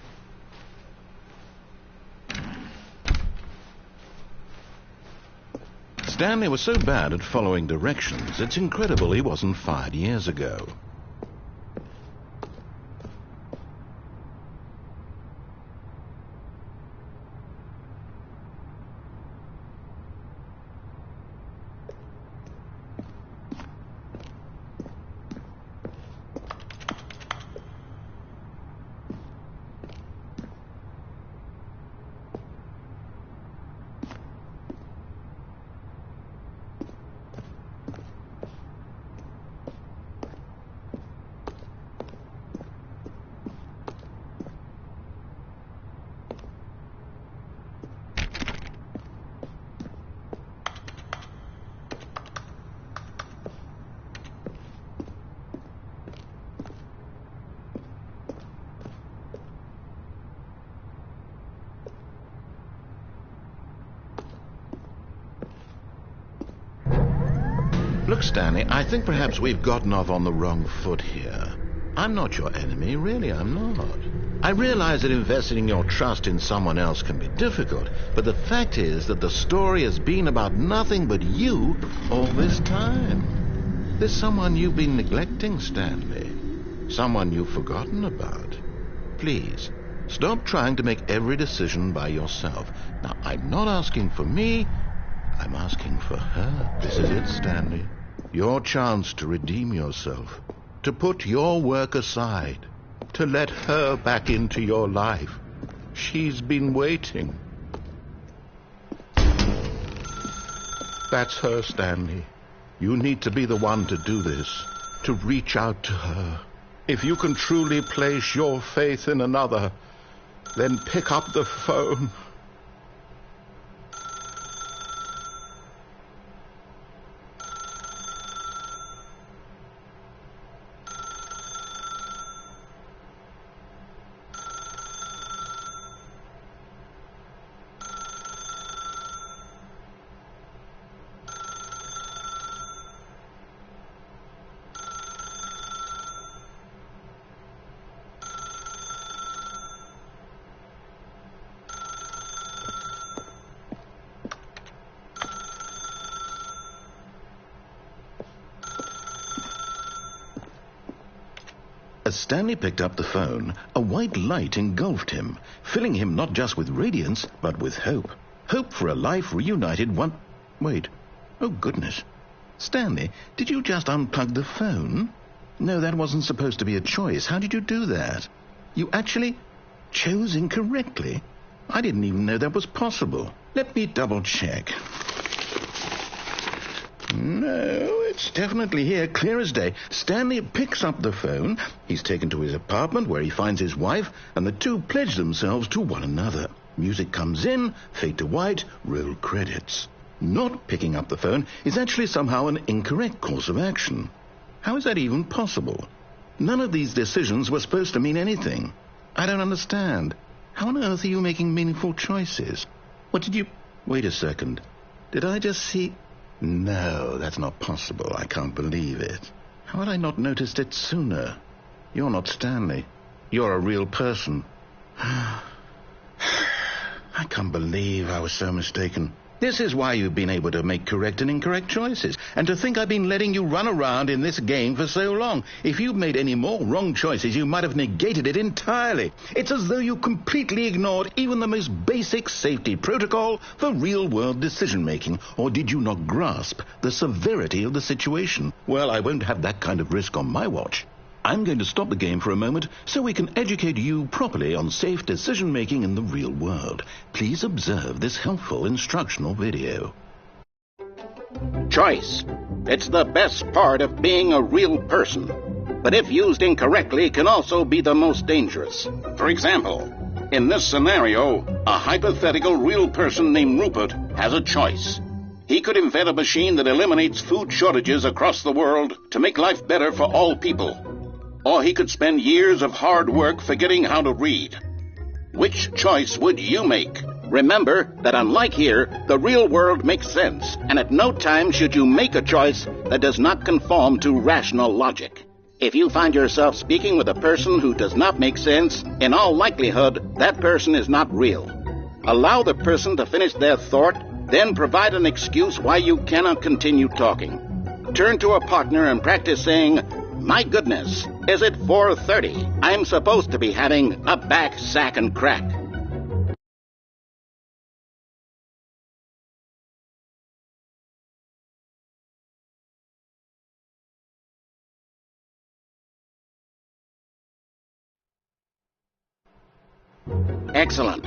Stanley was so bad at following directions, it's incredible he wasn't fired years ago. Look, Stanley, I think perhaps we've gotten off on the wrong foot here. I'm not your enemy, really, I'm not. I realize that investing your trust in someone else can be difficult, but the fact is that the story has been about nothing but you all this time. There's someone you've been neglecting, Stanley. Someone you've forgotten about. Please, stop trying to make every decision by yourself. Now, I'm not asking for me, I'm asking for her. This is it, Stanley. Your chance to redeem yourself, to put your work aside, to let her back into your life. She's been waiting. That's her, Stanley. You need to be the one to do this, to reach out to her. If you can truly place your faith in another, then pick up the phone. As Stanley picked up the phone, a white light engulfed him, filling him not just with radiance, but with hope. Hope for a life reunited one... Wait. Oh, goodness. Stanley, did you just unplug the phone? No, that wasn't supposed to be a choice. How did you do that? You actually chose incorrectly? I didn't even know that was possible. Let me double-check. No, it's definitely here, clear as day. Stanley picks up the phone. He's taken to his apartment where he finds his wife, and the two pledge themselves to one another. Music comes in, fade to white, roll credits. Not picking up the phone is actually somehow an incorrect course of action. How is that even possible? None of these decisions were supposed to mean anything. I don't understand. How on earth are you making meaningful choices? What did you... Wait a second. Did I just see... No, that's not possible. I can't believe it. How had I not noticed it sooner? You're not Stanley. You're a real person. I can't believe I was so mistaken. This is why you've been able to make correct and incorrect choices. And to think I've been letting you run around in this game for so long. If you'd made any more wrong choices, you might have negated it entirely. It's as though you completely ignored even the most basic safety protocol for real-world decision-making. Or did you not grasp the severity of the situation? Well, I won't have that kind of risk on my watch. I'm going to stop the game for a moment so we can educate you properly on safe decision-making in the real world. Please observe this helpful instructional video.
Choice. It's the best part of being a real person. But if used incorrectly, can also be the most dangerous. For example, in this scenario, a hypothetical real person named Rupert has a choice. He could invent a machine that eliminates food shortages across the world to make life better for all people. Or he could spend years of hard work forgetting how to read. Which choice would you make? Remember that unlike here, the real world makes sense, and at no time should you make a choice that does not conform to rational logic. If you find yourself speaking with a person who does not make sense, in all likelihood, that person is not real. Allow the person to finish their thought, then provide an excuse why you cannot continue talking. Turn to a partner and practice saying, "My goodness, is it 4:30? I'm supposed to be having a back, sack, and crack." Excellent.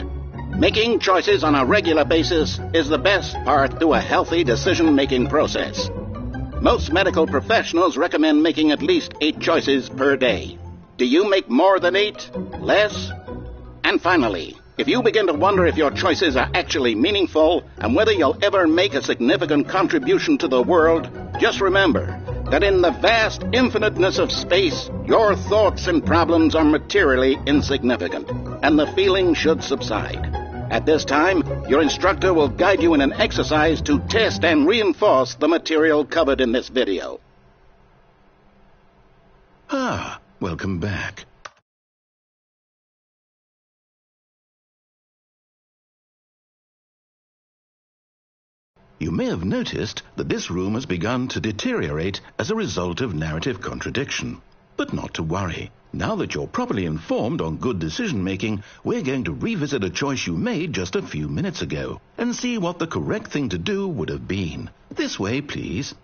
Making choices on a regular basis is the best part to a healthy decision-making process. Most medical professionals recommend making at least 8 choices per day. Do you make more than 8? Less? And finally, if you begin to wonder if your choices are actually meaningful and whether you'll ever make a significant contribution to the world, just remember that in the vast infiniteness of space, your thoughts and problems are materially insignificant, and the feeling should subside. At this time, your instructor will guide you in an exercise to test and reinforce the material covered in this video.
Welcome back. You may have noticed that this room has begun to deteriorate as a result of narrative contradiction. But not to worry. Now that you're properly informed on good decision-making, we're going to revisit a choice you made just a few minutes ago and see what the correct thing to do would have been. This way, please.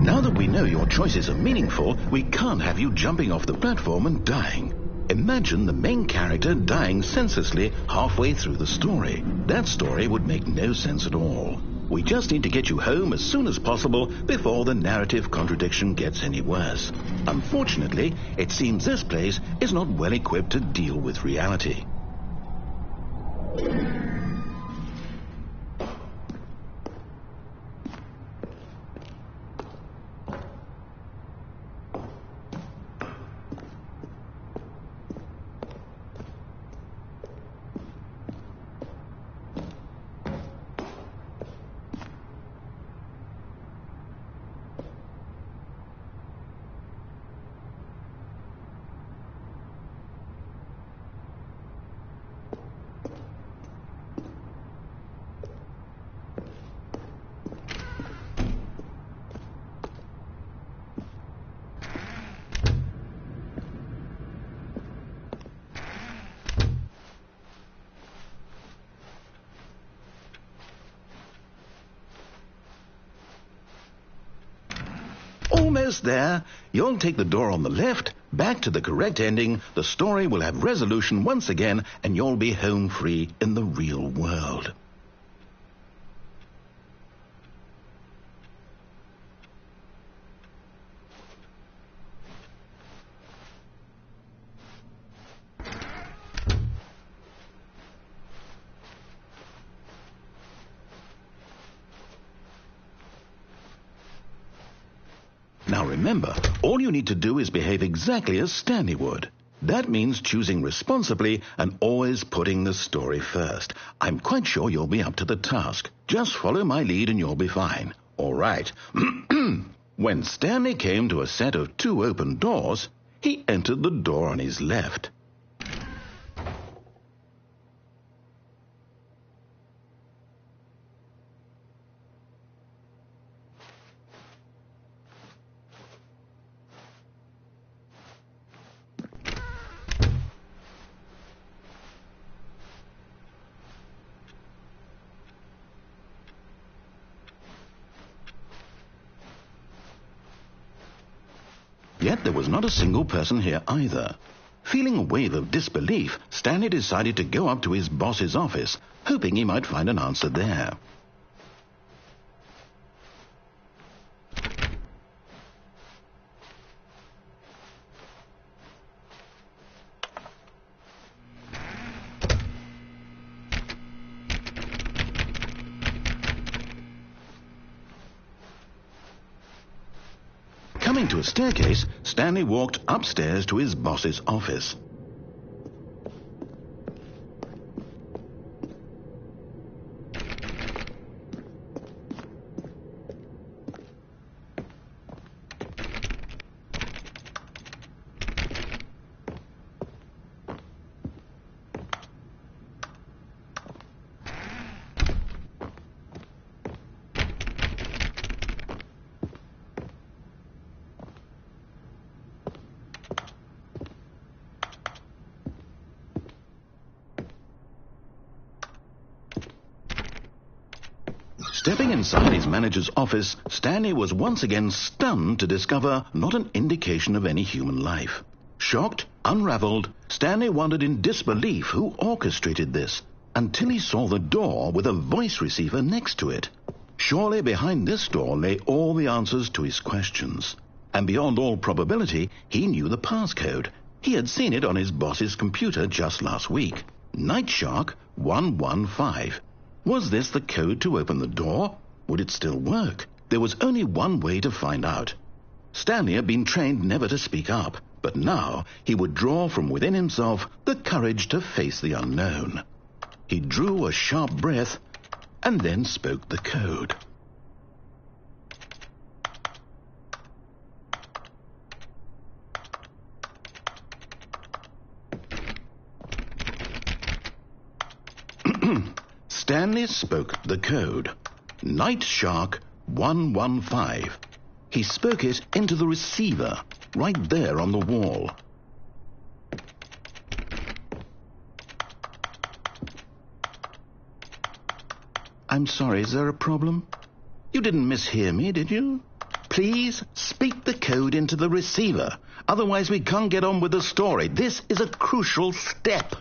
Now that we know your choices are meaningful, we can't have you jumping off the platform and dying. Imagine the main character dying senselessly halfway through the story. That story would make no sense at all. We just need to get you home as soon as possible before the narrative contradiction gets any worse. Unfortunately, it seems this place is not well equipped to deal with reality. Almost there. You'll take the door on the left, back to the correct ending, the story will have resolution once again, and you'll be home free in the real world. Now remember, all you need to do is behave exactly as Stanley would. That means choosing responsibly and always putting the story first. I'm quite sure you'll be up to the task. Just follow my lead and you'll be fine. All right. When Stanley came to a set of 2 open doors, he entered the door on his left. Yet there was not a single person here either. Feeling a wave of disbelief, Stanley decided to go up to his boss's office, hoping he might find an answer there. Coming to a staircase, Stanley walked upstairs to his boss's office. Stepping inside his manager's office, Stanley was once again stunned to discover not an indication of any human life. Shocked, unraveled, Stanley wondered in disbelief who orchestrated this, until he saw the door with a voice receiver next to it. Surely behind this door lay all the answers to his questions. And beyond all probability, he knew the passcode. He had seen it on his boss's computer just last week. Night Shark 115. Was this the code to open the door? Would it still work? There was only one way to find out. Stanley had been trained never to speak up, but now he would draw from within himself the courage to face the unknown. He drew a sharp breath and then spoke the code. Stanley spoke the code. Night Shark 115. He spoke it into the receiver, right there on the wall. I'm sorry, is there a problem? You didn't mishear me, did you? Please speak the code into the receiver. Otherwise we can't get on with the story. This is a crucial step.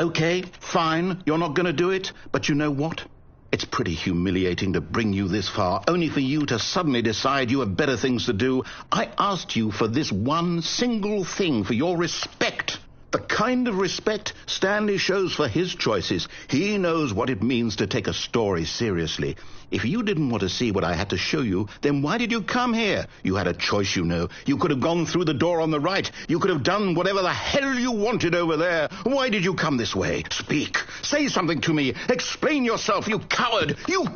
Okay, fine, you're not going to do it, but you know what? It's pretty humiliating to bring you this far, only for you to suddenly decide you have better things to do. I asked you for this one single thing, for your respect. The kind of respect Stanley shows for his choices. He knows what it means to take a story seriously. If you didn't want to see what I had to show you, then why did you come here? You had a choice, you know. You could have gone through the door on the right. You could have done whatever the hell you wanted over there. Why did you come this way? Speak. Say something to me. Explain yourself, you coward. You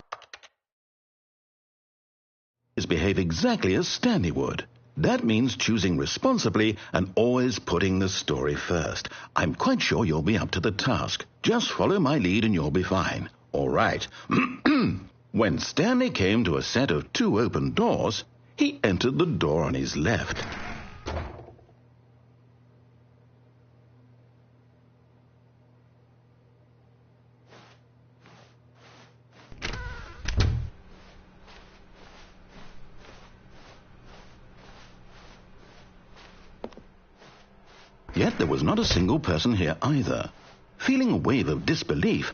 behave exactly as Stanley would. That means choosing responsibly and always putting the story first. I'm quite sure you'll be up to the task. Just follow my lead and you'll be fine. All right. When Stanley came to a set of 2 open doors, he entered the door on his left. Yet there was not a single person here either. Feeling a wave of disbelief,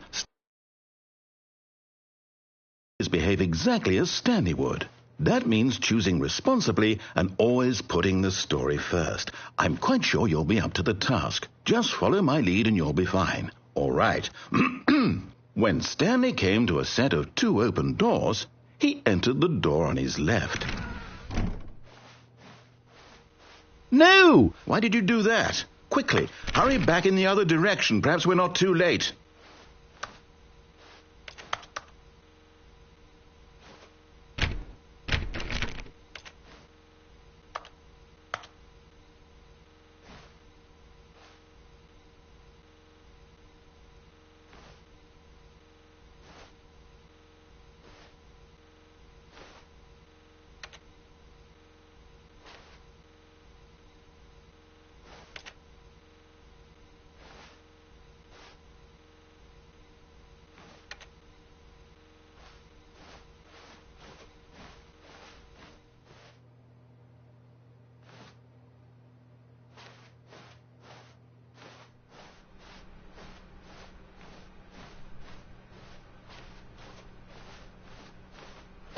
behave exactly as Stanley would. That means choosing responsibly and always putting the story first. I'm quite sure you'll be up to the task. Just follow my lead and you'll be fine. All right. When Stanley came to a set of 2 open doors, he entered the door on his left. No! Why did you do that? Quickly, hurry back in the other direction. Perhaps we're not too late.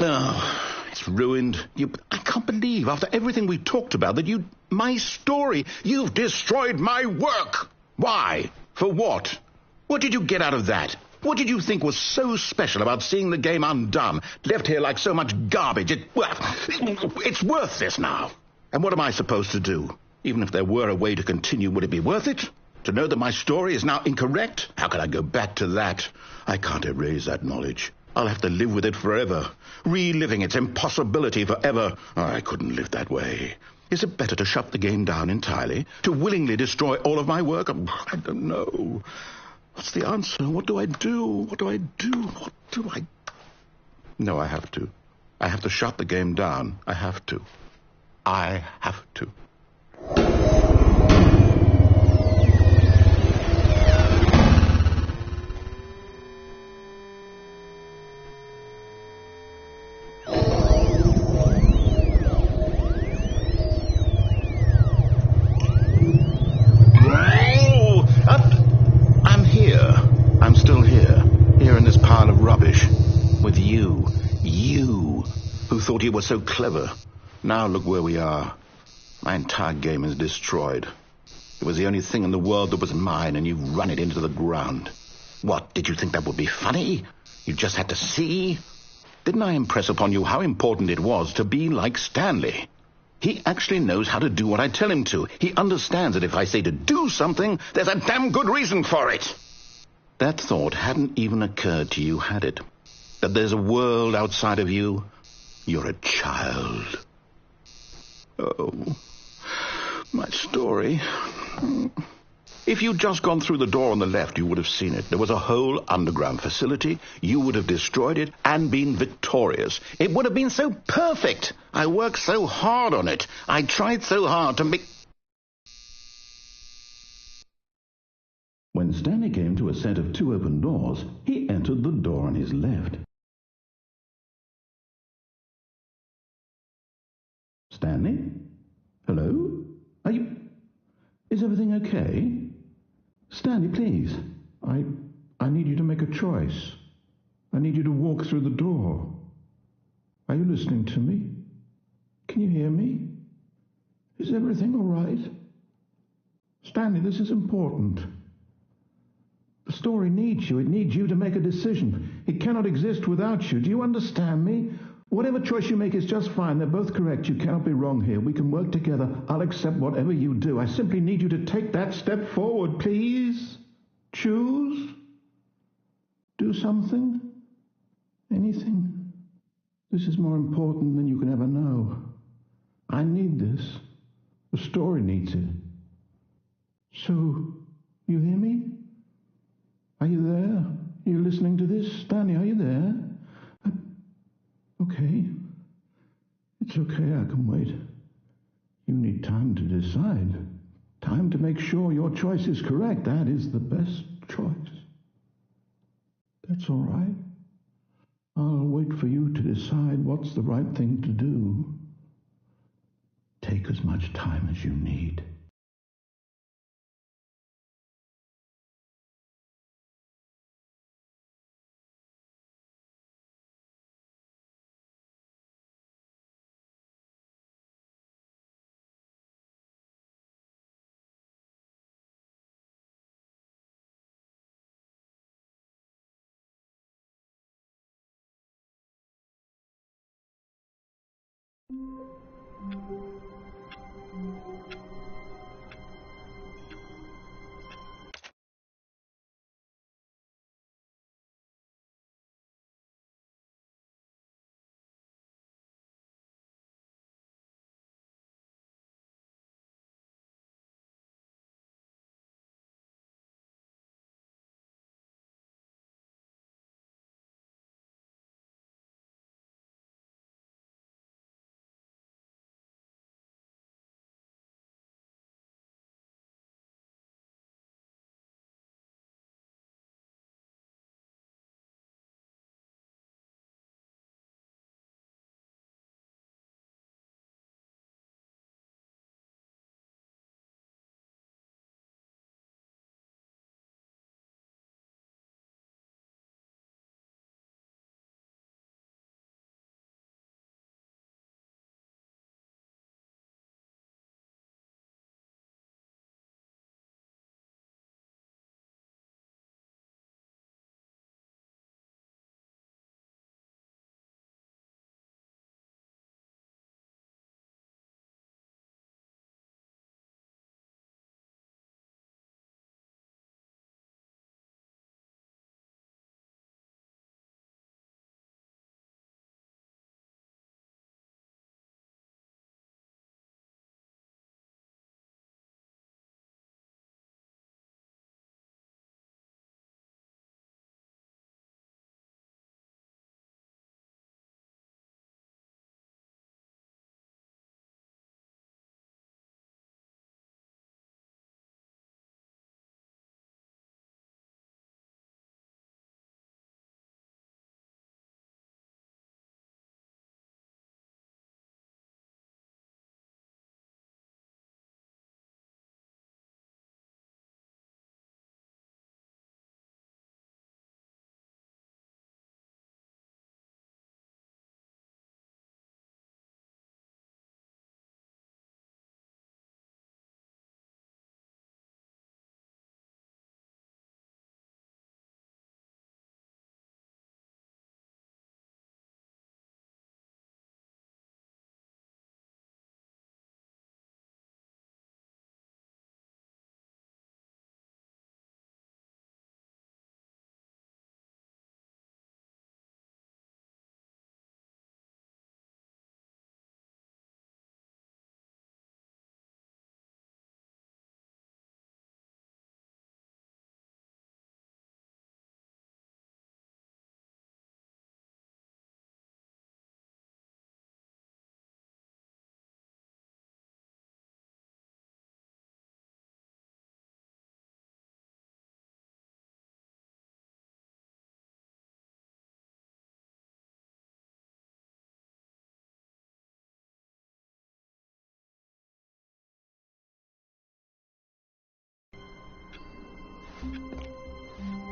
Oh, it's ruined. I can't believe, after everything we talked about, that my story, you've destroyed my work. Why? For what? What did you get out of that? What did you think was so special about seeing the game undone, left here like so much garbage? It's worth this now. And what am I supposed to do? Even if there were a way to continue, would it be worth it? To know that my story is now incorrect? How can I go back to that? I can't erase that knowledge. I'll have to live with it forever, reliving its impossibility forever. Oh, I couldn't live that way. Is it better to shut the game down entirely? To willingly destroy all of my work? I don't know. What's the answer? What do I do? What do I do? What do I... No, I have to. I have to shut the game down. I have to. I have to. Thought you were so clever. Now look where we are. My entire game is destroyed. It was the only thing in the world that was mine, and you've run it into the ground. What, did you think that would be funny? You just had to see? Didn't I impress upon you how important it was to be like Stanley? He actually knows how to do what I tell him to. He understands that if I say to do something, there's a damn good reason for it. That thought hadn't even occurred to you, had it? That there's a world outside of you? You're a child. Oh, my story. If you'd just gone through the door on the left, you would have seen it. There was a whole underground facility. You would have destroyed it and been victorious. It would have been so perfect. I worked so hard on it. I tried so hard to make... When Stanley came to a set of 2 open doors, he entered the door on his left. Stanley? Hello? Is everything okay? Stanley, please. I need you to make a choice. I need you to walk through the door. Are you listening to me? Can you hear me? Is everything all right? Stanley, this is important. The story needs you. It needs you to make a decision. It cannot exist without you. Do you understand me? Whatever choice you make is just fine. They're both correct. You cannot be wrong here. We can work together. I'll accept whatever you do. I simply need you to take that step forward, please. Choose. Do something. Anything. This is more important than you can ever know. I need this. The story needs it. So, you hear me? Are you there? Are you listening to this? Stanley, are you there? Okay. It's okay, I can wait. You need time to decide. Time to make sure your choice is correct. That is the best choice. That's all right. I'll wait for you to decide what's the right thing to do. Take as much time as you need.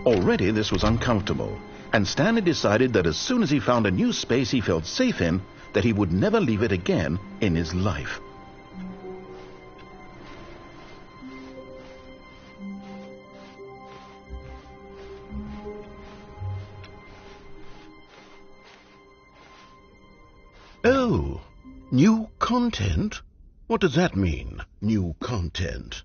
Already this was uncomfortable, and Stanley decided that as soon as he found a new space he felt safe in, that he would never leave it again in his life. Oh, new content? What does that mean, new content?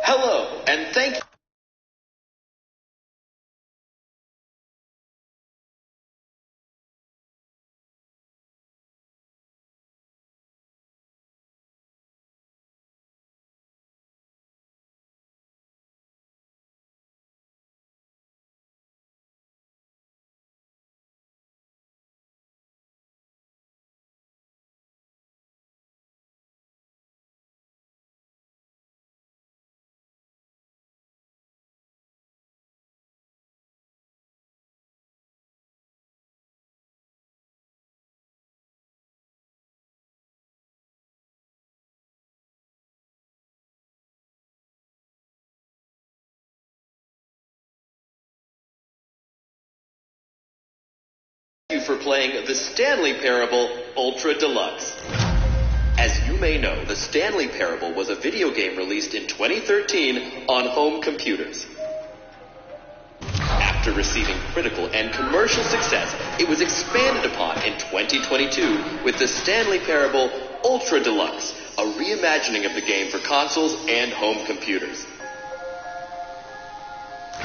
Hello, and thank you. you for playing the Stanley Parable Ultra Deluxe. As you may know, the Stanley Parable was a video game released in 2013 on home computers. After receiving critical and commercial success, it was expanded upon in 2022 with the Stanley Parable Ultra Deluxe, a reimagining of the game for consoles and home computers.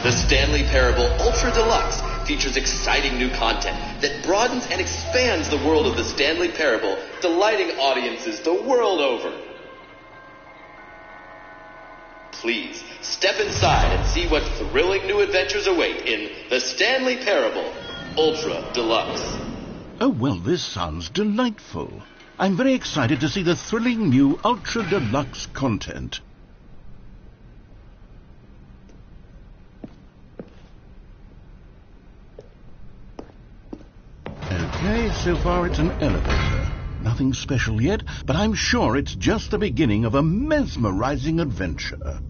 The Stanley Parable Ultra Deluxe features exciting new content that broadens and expands the world of the Stanley Parable, delighting audiences the world over. Please step inside and see what thrilling new adventures await in the Stanley Parable Ultra Deluxe.
Oh, well, this sounds delightful. I'm very excited to see the thrilling new Ultra Deluxe content. Okay, so far it's an elevator. Nothing special yet, but I'm sure it's just the beginning of a mesmerizing adventure.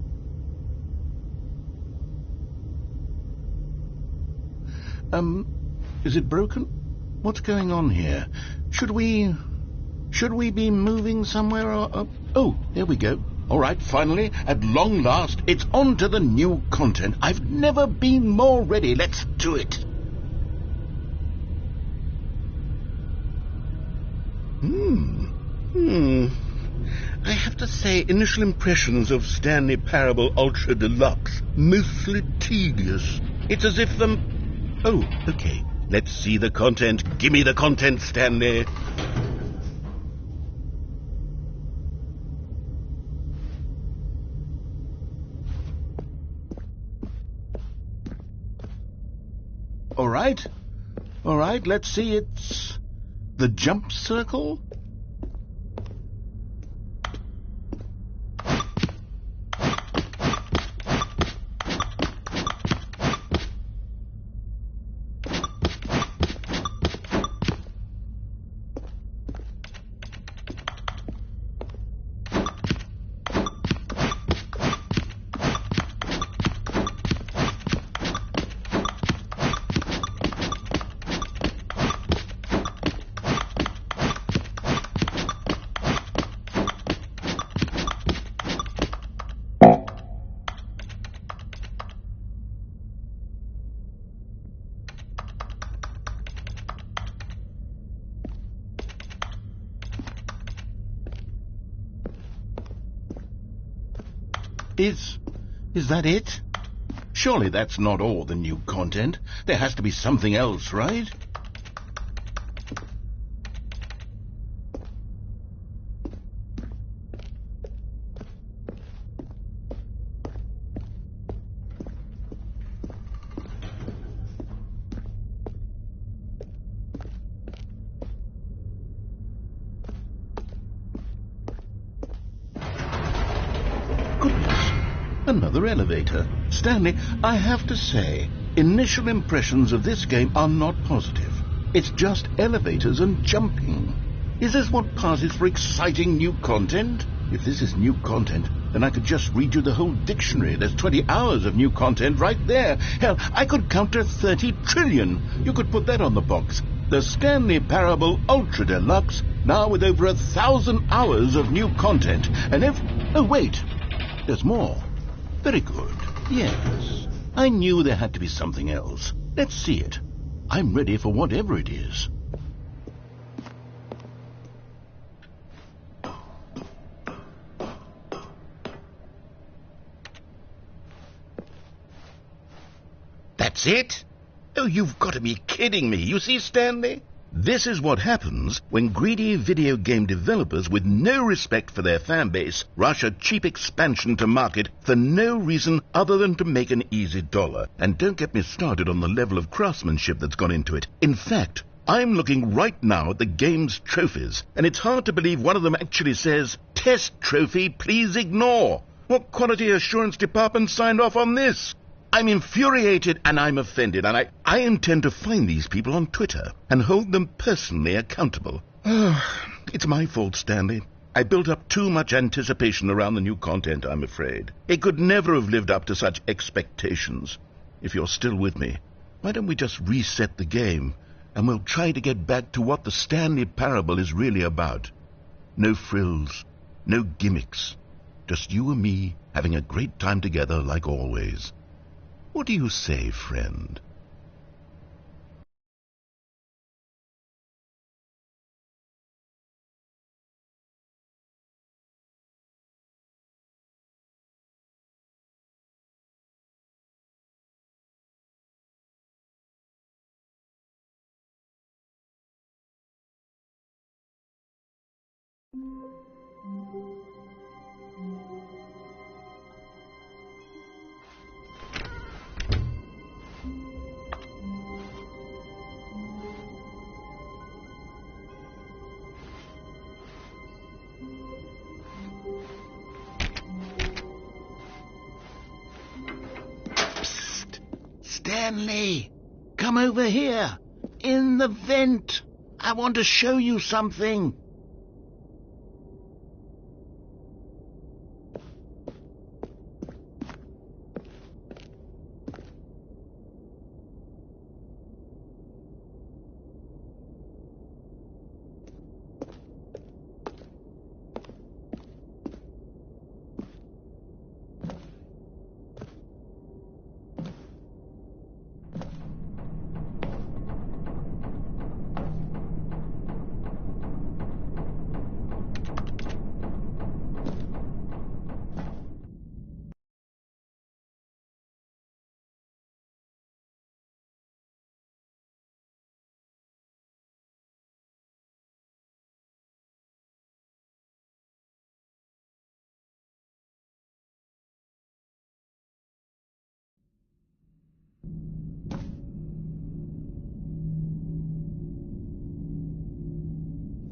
Is it broken? What's going on here? Should we be moving somewhere or... Oh, there we go. All right, finally, at long last, it's on to the new content. I've never been more ready. Let's do it. I have to say, initial impressions of Stanley Parable Ultra Deluxe, mostly tedious. It's as if the... Oh, okay. Let's see the content. Give me the content, Stanley. All right, let's see. It's the jump circle. Is that it? Surely that's not all the new content. There has to be something else, right? Another elevator. Stanley, I have to say, initial impressions of this game are not positive. It's just elevators and jumping. Is this what passes for exciting new content? If this is new content, then I could just read you the whole dictionary. There's 20 hours of new content right there. Hell, I could count to 30 trillion. You could put that on the box. The Stanley Parable Ultra Deluxe, now with over 1,000 hours of new content. And if... Oh, wait. There's more. Very good. Yes. I knew there had to be something else. Let's see it. I'm ready for whatever it is. That's it? Oh, you've got to be kidding me. You see, Stanley? This is what happens when greedy video game developers with no respect for their fan base rush a cheap expansion to market for no reason other than to make an easy dollar. And don't get me started on the level of craftsmanship that's gone into it. In fact, I'm looking right now at the game's trophies, and it's hard to believe one of them actually says, "Test trophy, please ignore." What quality assurance department signed off on this? I'm infuriated and I'm offended, and I intend to find these people on Twitter and hold them personally accountable. It's my fault, Stanley. I built up too much anticipation around the new content, I'm afraid. It could never have lived up to such expectations. If you're still with me, why don't we just reset the game and we'll try to get back to what the Stanley Parable is really about. No frills, no gimmicks. Just you and me having a great time together like always. What do you say, friend?
Stanley, come over here. In the vent. I want to show you something.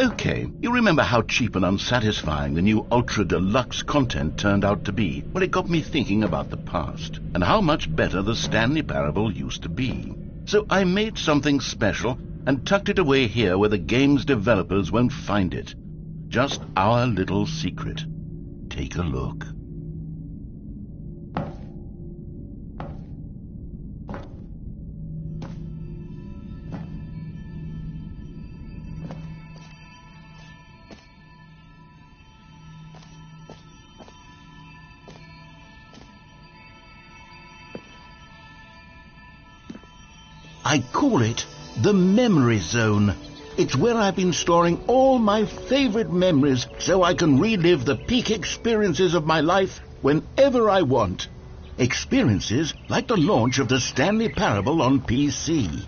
Okay, you remember how cheap and unsatisfying the new Ultra Deluxe content turned out to be? Well, it got me thinking about the past, and how much better the Stanley Parable used to be. So I made something special and tucked it away here where the game's developers won't find it. Just our little secret. Take a look. I call it the Memory Zone. It's where I've been storing all my favorite memories so I can relive the peak experiences of my life whenever I want. Experiences like the launch of the Stanley Parable on PC.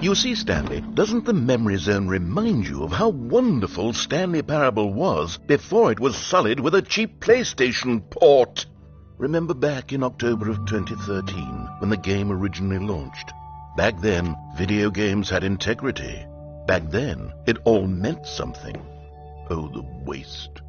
You see, Stanley, doesn't the Memory Zone remind you of how wonderful Stanley Parable was before it was sullied with a cheap PlayStation port? Remember back in October of 2013, when the game originally launched? Back then, video games had integrity. Back then, it all meant something. Oh, the waste.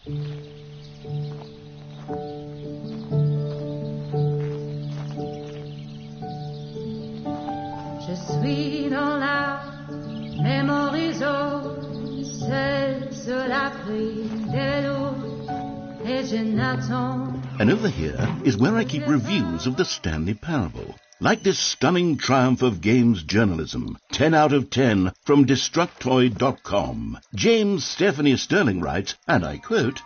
Je suis dans la même horizon, seul sur la pluie de l'eau, et je n'attends.
And over here is where I keep reviews of the Stanley Parable. Like this stunning triumph of games journalism, 10 out of 10 from Destructoid.com. James Stephanie Sterling writes, and I quote,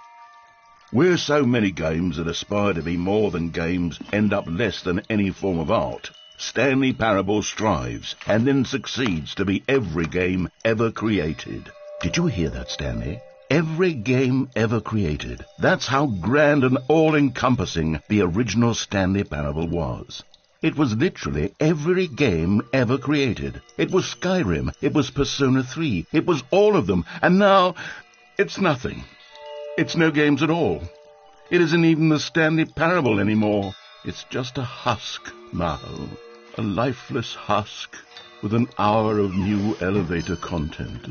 "Where so many games that aspire to be more than games end up less than any form of art, Stanley Parable strives and then succeeds to be every game ever created." Did you hear that, Stanley? Every game ever created. That's how grand and all-encompassing the original Stanley Parable was. It was literally every game ever created. It was Skyrim, it was Persona 3, it was all of them, and now it's nothing. It's no games at all. It isn't even the Stanley Parable anymore. It's just a husk now, a lifeless husk with an hour of new elevator content.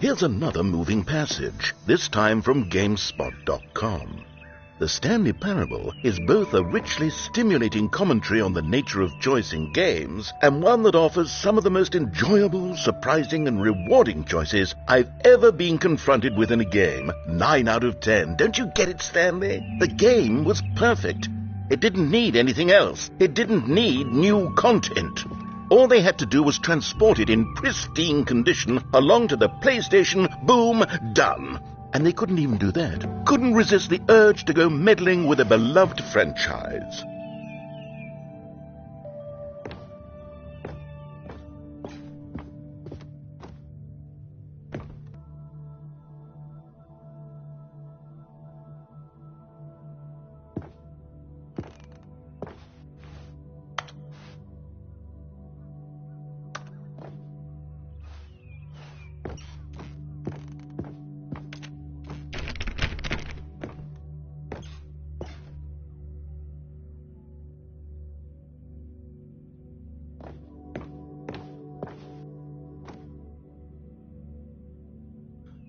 Here's another moving passage, this time from GameSpot.com. The Stanley Parable is both a richly stimulating commentary on the nature of choice in games and one that offers some of the most enjoyable, surprising, and rewarding choices I've ever been confronted with in a game. 9 out of 10. Don't you get it, Stanley? The game was perfect. It didn't need anything else. It didn't need new content. All they had to do was transport it in pristine condition along to the PlayStation. Boom, done. And they couldn't even do that. Couldn't resist the urge to go meddling with a beloved franchise.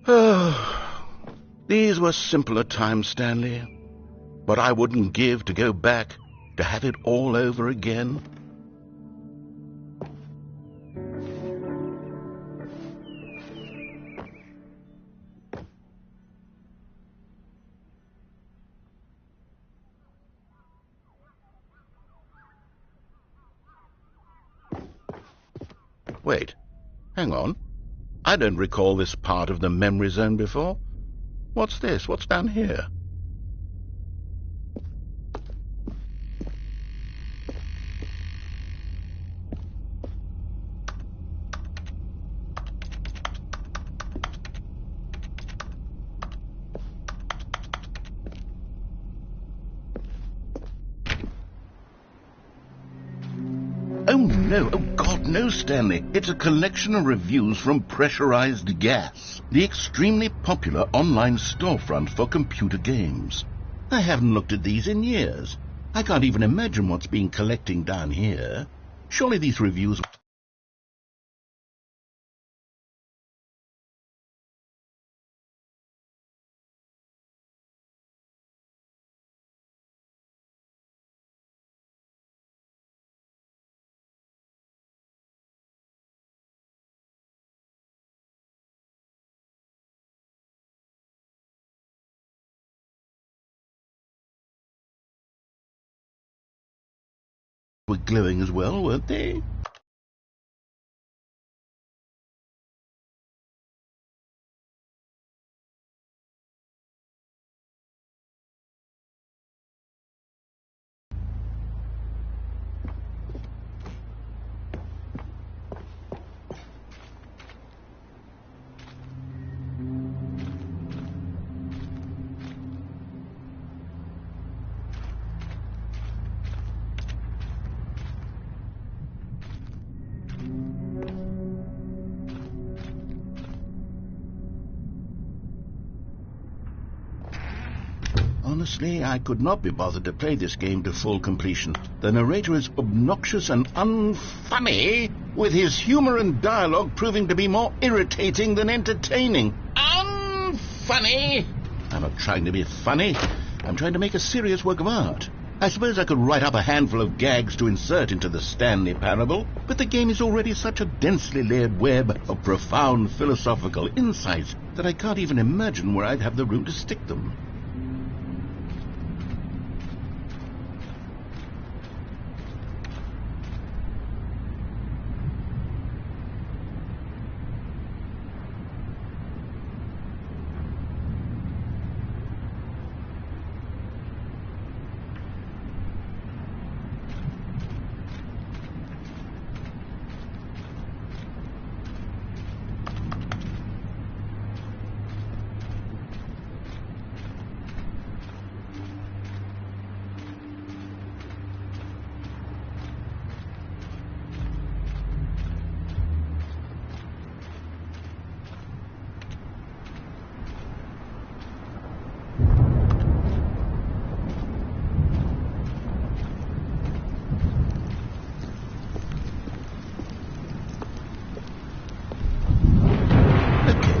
Oh, these were simpler times, Stanley. But I wouldn't give to go back, to have it all over again. Wait, hang on. I don't recall this part of the memory zone before. What's this? What's down here? Oh no, oh God, no, Stanley. It's a collection of reviews from Pressurized Gas, the extremely popular online storefront for computer games. I haven't looked at these in years. I can't even imagine what's been collecting down here. Surely these reviews... were glowing as well, weren't they? Honestly, I could not be bothered to play this game to full completion. The narrator is obnoxious and unfunny, with his humour and dialogue proving to be more irritating than entertaining. Unfunny! I'm not trying to be funny. I'm trying to make a serious work of art. I suppose I could write up a handful of gags to insert into the Stanley Parable, but the game is already such a densely layered web of profound philosophical insights that I can't even imagine where I'd have the room to stick them.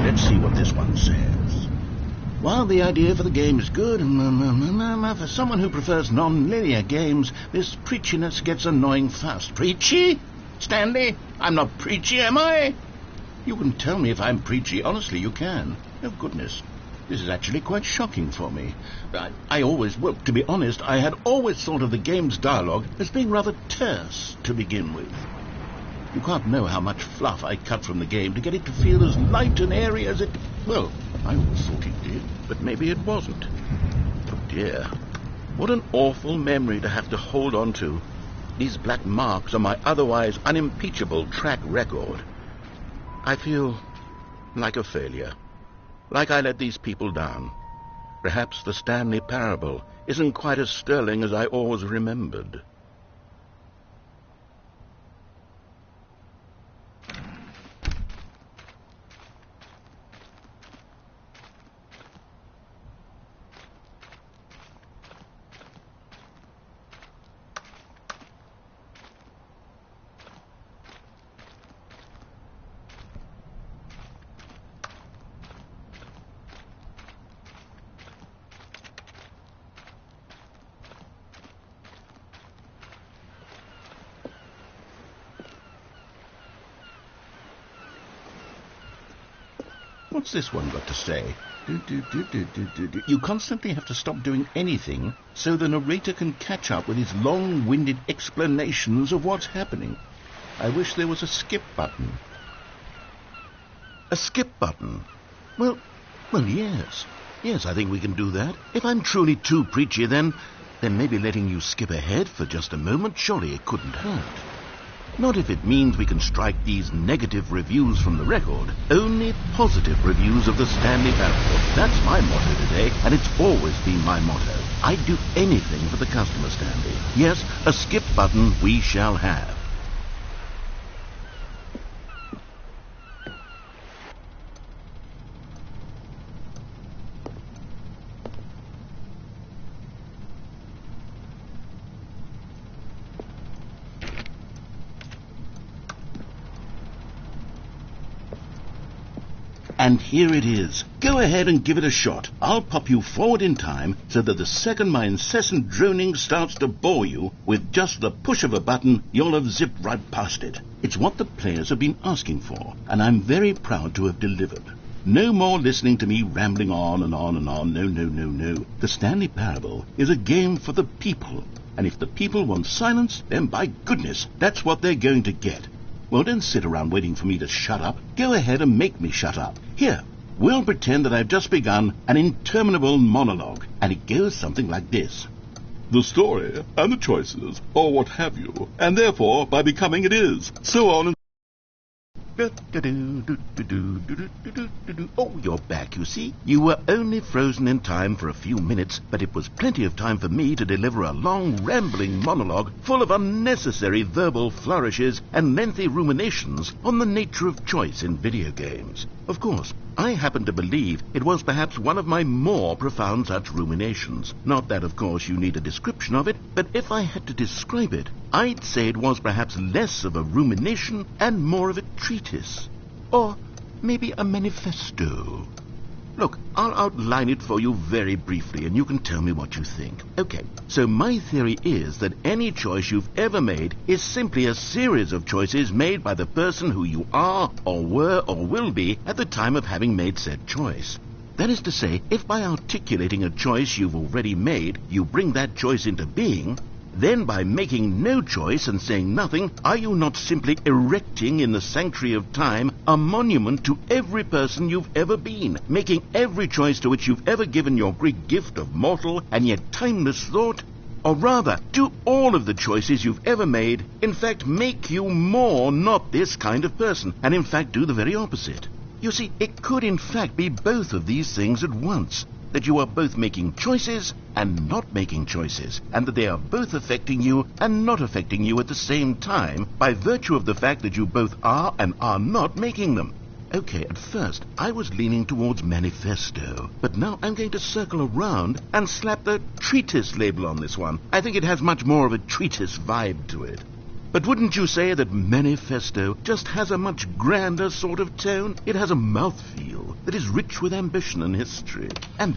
Let's see what this one says. While the idea for the game is good, for someone who prefers non-linear games, this preachiness gets annoying fast. Preachy? Stanley? I'm not preachy, am I? You can tell me if I'm preachy. Honestly, you can. Oh, goodness. This is actually quite shocking for me. Well, to be honest, I had always thought of the game's dialogue as being rather terse to begin with. You can't know how much fluff I cut from the game to get it to feel as light and airy as it... Well, I always thought it did, but maybe it wasn't. Oh, dear. What an awful memory to have to hold on to. These black marks on my otherwise unimpeachable track record. I feel like a failure. Like I let these people down. Perhaps the Stanley Parable isn't quite as sterling as I always remembered. What's this one got to say? You constantly have to stop doing anything so the narrator can catch up with his long-winded explanations of what's happening. I wish there was a skip button. A skip button? Well, yes. Yes, I think we can do that. If I'm truly too preachy, then maybe letting you skip ahead for just a moment, surely it couldn't hurt. Not if it means we can strike these negative reviews from the record. Only positive reviews of the Stanley Parable. That's my motto today, and it's always been my motto. I'd do anything for the customer, Stanley. Yes, a skip button we shall have. And here it is. Go ahead and give it a shot. I'll pop you forward in time so that the second my incessant droning starts to bore you, with just the push of a button, you'll have zipped right past it. It's what the players have been asking for, and I'm very proud to have delivered. No more listening to me rambling on and on and on. No. The Stanley Parable is a game for the people. And if the people want silence, then by goodness, that's what they're going to get. Well, don't sit around waiting for me to shut up. Go ahead and make me shut up. Here, we'll pretend that I've just begun an interminable monologue, and it goes something like this. The story and the choices, or what have you, and therefore, by becoming it is, so on and... Oh, you're back, you see. You were only frozen in time for a few minutes, but it was plenty of time for me to deliver a long, rambling monologue full of unnecessary verbal flourishes and lengthy ruminations on the nature of choice in video games. Of course, I happen to believe it was perhaps one of my more profound such ruminations. Not that, of course, you need a description of it, but if I had to describe it, I'd say it was perhaps less of a rumination and more of a treatise. Or maybe a manifesto. Look, I'll outline it for you very briefly, and you can tell me what you think. Okay, so my theory is that any choice you've ever made is simply a series of choices made by the person who you are, or were, or will be at the time of having made said choice. That is to say, if by articulating a choice you've already made, you bring that choice into being, then by making no choice and saying nothing, are you not simply erecting in the sanctuary of time a monument to every person you've ever been, making every choice to which you've ever given your great gift of mortal and yet timeless thought? Or rather, do all of the choices you've ever made, in fact, make you more not this kind of person, and in fact do the very opposite? You see, it could in fact be both of these things at once. That you are both making choices and not making choices, and that they are both affecting you and not affecting you at the same time by virtue of the fact that you both are and are not making them. Okay, at first I was leaning towards manifesto, but now I'm going to circle around and slap the treatise label on this one. I think it has much more of a treatise vibe to it. But wouldn't you say that manifesto just has a much grander sort of tone? It has a mouthfeel that is rich with ambition and history. And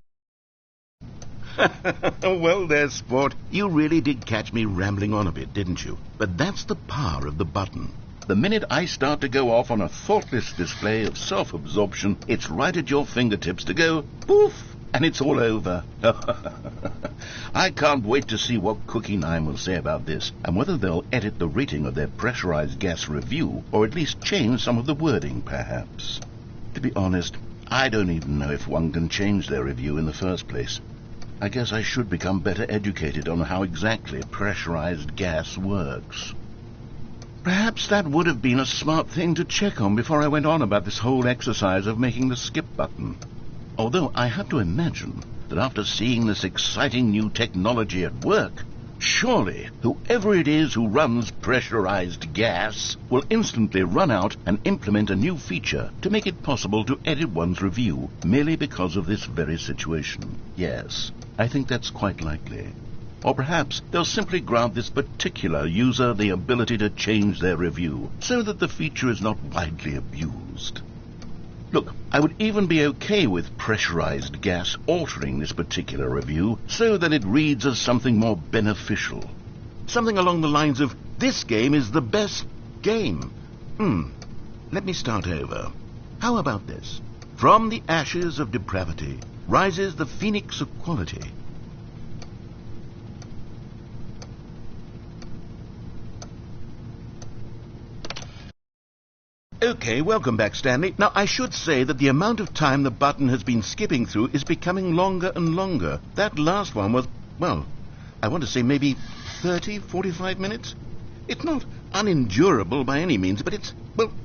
well there, sport. You really did catch me rambling on a bit, didn't you? But that's the power of the button. The minute I start to go off on a thoughtless display of self-absorption, it's right at your fingertips to go poof, and it's all over. I can't wait to see what Cookie 9 will say about this, and whether they'll edit the rating of their pressurized gas review, or at least change some of the wording, perhaps. To be honest, I don't even know if one can change their review in the first place. I guess I should become better educated on how exactly pressurized gas works. Perhaps that would have been a smart thing to check on before I went on about this whole exercise of making the skip button. Although I have to imagine that after seeing this exciting new technology at work, surely whoever it is who runs pressurized gas will instantly run out and implement a new feature to make it possible to edit one's review merely because of this very situation. Yes, I think that's quite likely. Or perhaps they'll simply grant this particular user the ability to change their review so that the feature is not widely abused. Look, I would even be okay with pressurized gas altering this particular review so that it reads as something more beneficial. Something along the lines of, this game is the best game. Let me start over. How about this? From the ashes of depravity rises the phoenix of quality. Okay, welcome back, Stanley. Now, I should say that the amount of time the button has been skipping through is becoming longer and longer. That last one was, well, I want to say maybe 30, 45 minutes. It's not unendurable by any means, but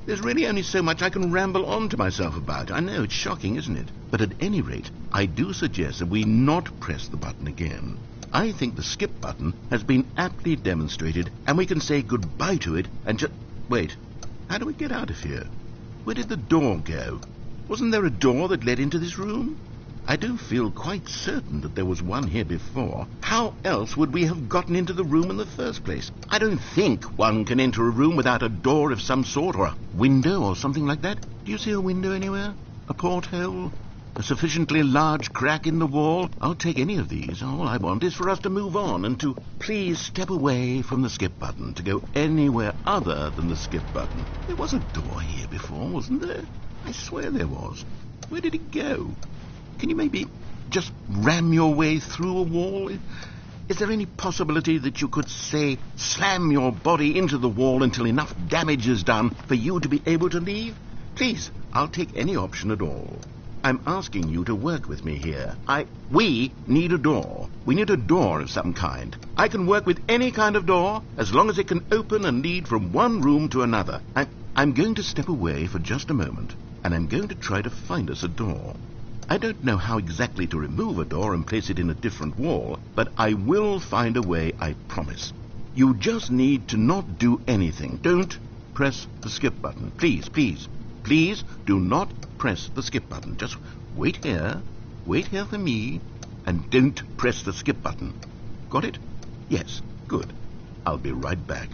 there's really only so much I can ramble on to myself about. I know, it's shocking, isn't it? But at any rate, I do suggest that we not press the button again. I think the skip button has been aptly demonstrated, and we can say goodbye to it and just... Wait. How do we get out of here? Where did the door go? Wasn't there a door that led into this room? I do feel quite certain that there was one here before. How else would we have gotten into the room in the first place? I don't think one can enter a room without a door of some sort, or a window or something like that. Do you see a window anywhere? A porthole? A sufficiently large crack in the wall? I'll take any of these. All I want is for us to move on and to please step away from the skip button, to go anywhere other than the skip button. There was a door here before, wasn't there? I swear there was. Where did it go? Can you maybe just ram your way through a wall? Is there any possibility that you could, say, slam your body into the wall until enough damage is done for you to be able to leave? Please, I'll take any option at all. I'm asking you to work with me here. We need a door. We need a door of some kind. I can work with any kind of door, as long as it can open and lead from one room to another. I'm going to step away for just a moment, and I'm going to try to find us a door. I don't know how exactly to remove a door and place it in a different wall, but I will find a way, I promise. You just need to not do anything. Don't press the skip button. Please, please, please do not press the skip button. Just wait here for me, and don't press the skip button. Got it? Yes, good. I'll be right back.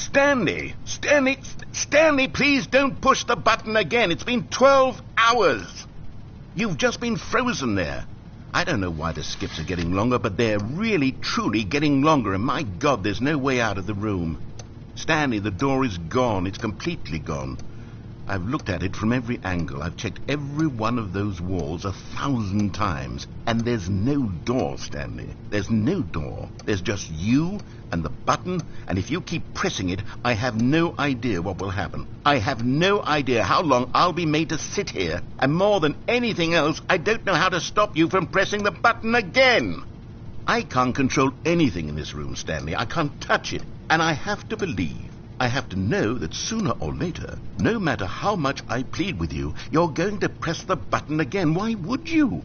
Stanley! Stanley, please don't push the button again. It's been 12 hours. You've just been frozen there. I don't know why the skips are getting longer, but they're really, truly getting longer, and my God, there's no way out of the room. Stanley, the door is gone. It's completely gone. I've looked at it from every angle. I've checked every one of those walls 1,000 times, and there's no door, Stanley. There's no door. There's just you and the button, and if you keep pressing it, I have no idea what will happen. I have no idea how long I'll be made to sit here, and more than anything else, I don't know how to stop you from pressing the button again. I can't control anything in this room, Stanley. I can't touch it, and I have to believe, I have to know that sooner or later, no matter how much I plead with you, you're going to press the button again. Why would you?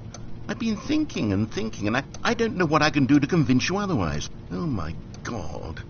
I've been thinking, and I don't know what I can do to convince you otherwise. Oh, my God.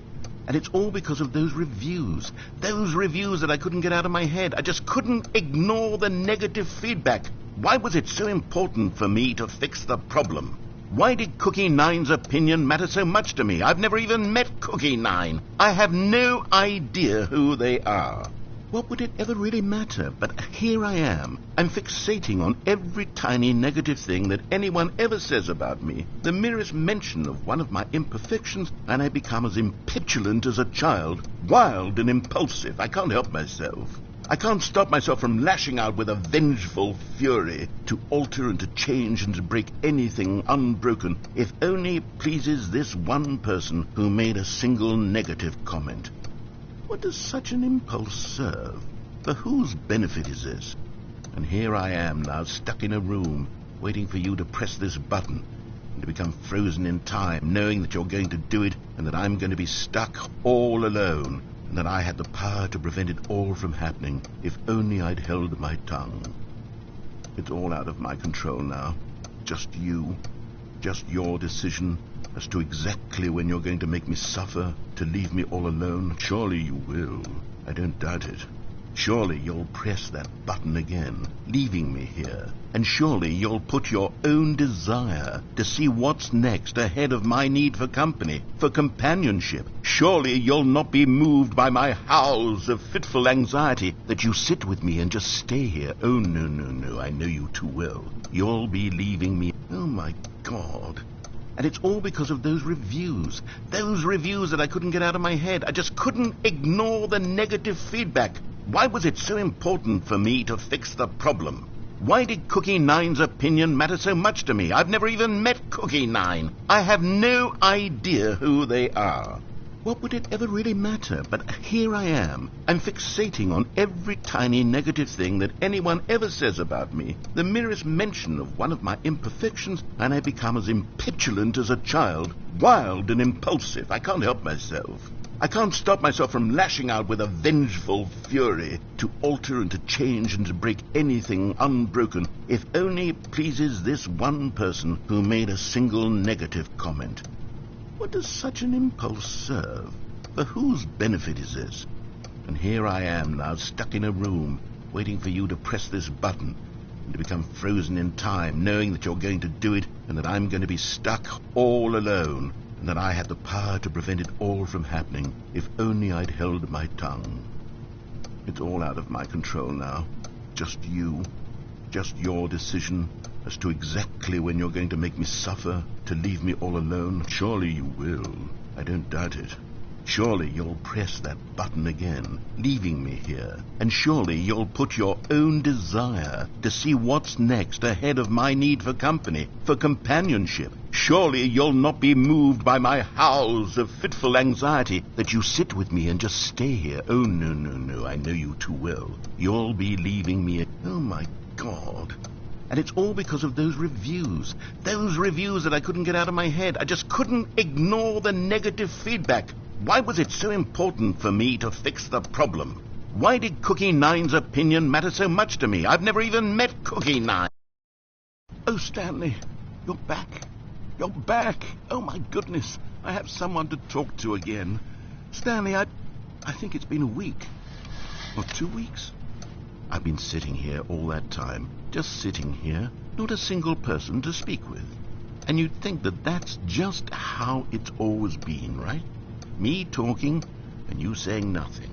And it's all because of those reviews that I couldn't get out of my head. I just couldn't ignore the negative feedback. Why was it so important for me to fix the problem? Why did Cookie Nine's opinion matter so much to me? I've never even met Cookie Nine. I have no idea who they are. What would it ever really matter? But here I am. I'm fixating on every tiny negative thing that anyone ever says about me. The merest mention of one of my imperfections, and I become as impetulant as a child, wild and impulsive. I can't help myself. I can't stop myself from lashing out with a vengeful fury to alter and to change and to break anything unbroken, if only it pleases this one person who made a single negative comment. What does such an impulse serve? For whose benefit is this? And here I am now, stuck in a room, waiting for you to press this button, and to become frozen in time, knowing that you're going to do it, and that I'm going to be stuck all alone, and that I had the power to prevent it all from happening, if only I'd held my tongue. It's all out of my control now. Just you. Just your decision as to exactly when you're going to make me suffer, to leave me all alone. Surely you will. I don't doubt it. Surely you'll press that button again, leaving me here. And surely you'll put your own desire to see what's next ahead of my need for company, for companionship. Surely you'll not be moved by my howls of fitful anxiety, that you sit with me and just stay here. Oh, no, I know you too well. You'll be leaving me. Oh, my God. And it's all because of those reviews that I couldn't get out of my head. I just couldn't ignore the negative feedback. Why was it so important for me to fix the problem? Why did Cookie Nine's opinion matter so much to me? I've never even met Cookie Nine. I have no idea who they are. What would it ever really matter? But here I am. I'm fixating on every tiny negative thing that anyone ever says about me. The merest mention of one of my imperfections, and I become as impetulant as a child, wild and impulsive. I can't help myself. I can't stop myself from lashing out with a vengeful fury, to alter and to change and to break anything unbroken, if only it pleases this one person who made a single negative comment. What does such an impulse serve? For whose benefit is this? And here I am now, stuck in a room, waiting for you to press this button, and to become frozen in time, knowing that you're going to do it, and that I'm going to be stuck all alone, and that I had the power to prevent it all from happening, if only I'd held my tongue. It's all out of my control now. Just you. Just your decision as to exactly when you're going to make me suffer, to leave me all alone. Surely you will. I don't doubt it. Surely you'll press that button again, leaving me here. And surely you'll put your own desire to see what's next ahead of my need for company, for companionship. Surely you'll not be moved by my howls of fitful anxiety, that you sit with me and just stay here. Oh, no, I know you too well. You'll be leaving me. Oh, my God. And it's all because of those reviews that I couldn't get out of my head. I just couldn't ignore the negative feedback. Why was it so important for me to fix the problem? Why did Cookie Nine's opinion matter so much to me? I've never even met Cookie Nine. Oh, Stanley, you're back. You're back. Oh, my goodness. I have someone to talk to again. Stanley, I think it's been a week. Or 2 weeks. I've been sitting here all that time, just sitting here, not a single person to speak with. And you'd think that that's just how it's always been, right? Me talking,
and you saying nothing.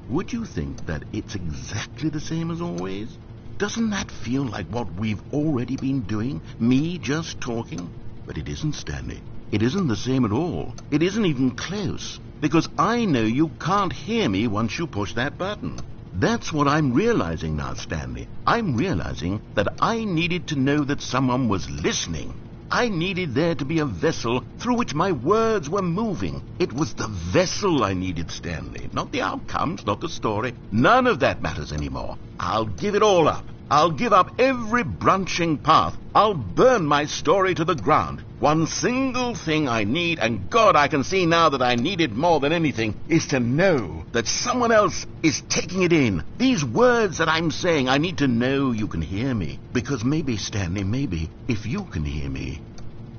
Would you think that it's exactly the same as always? Doesn't that feel like what we've already been doing? Me just talking? But it isn't, Stanley. It isn't the same at all. It isn't even close. Because I know you can't hear me once you push that button. That's what I'm realizing now, Stanley. I'm realizing that I needed to know that someone was listening. I needed there to be a vessel through which my words were moving. It was the vessel I needed, Stanley. Not the outcomes, not the story. None of that matters anymore. I'll give it all up. I'll give up every branching path. I'll burn my story to the ground. One single thing I need, and God, I can see now that I need it more than anything, is to know that someone else is taking it in. These words that I'm saying, I need to know you can hear me. Because maybe, Stanley, maybe, if you can hear me,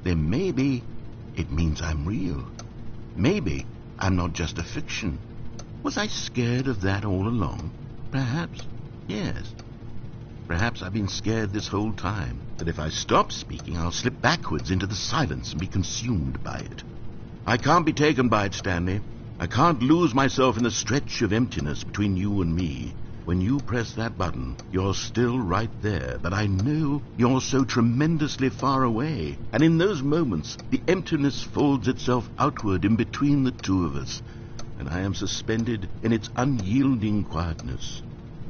then maybe it means I'm real. Maybe I'm not just a fiction. Was I scared of that all along? Perhaps, yes. Perhaps I've been scared this whole time, that if I stop speaking, I'll slip backwards into the silence and be consumed by it. I can't be taken by it, Stanley. I can't lose myself in the stretch of emptiness between you and me. When you press that button, you're still right there, but I know you're so tremendously far away. And in those moments, the emptiness folds itself outward in between the two of us, and I am suspended in its unyielding quietness.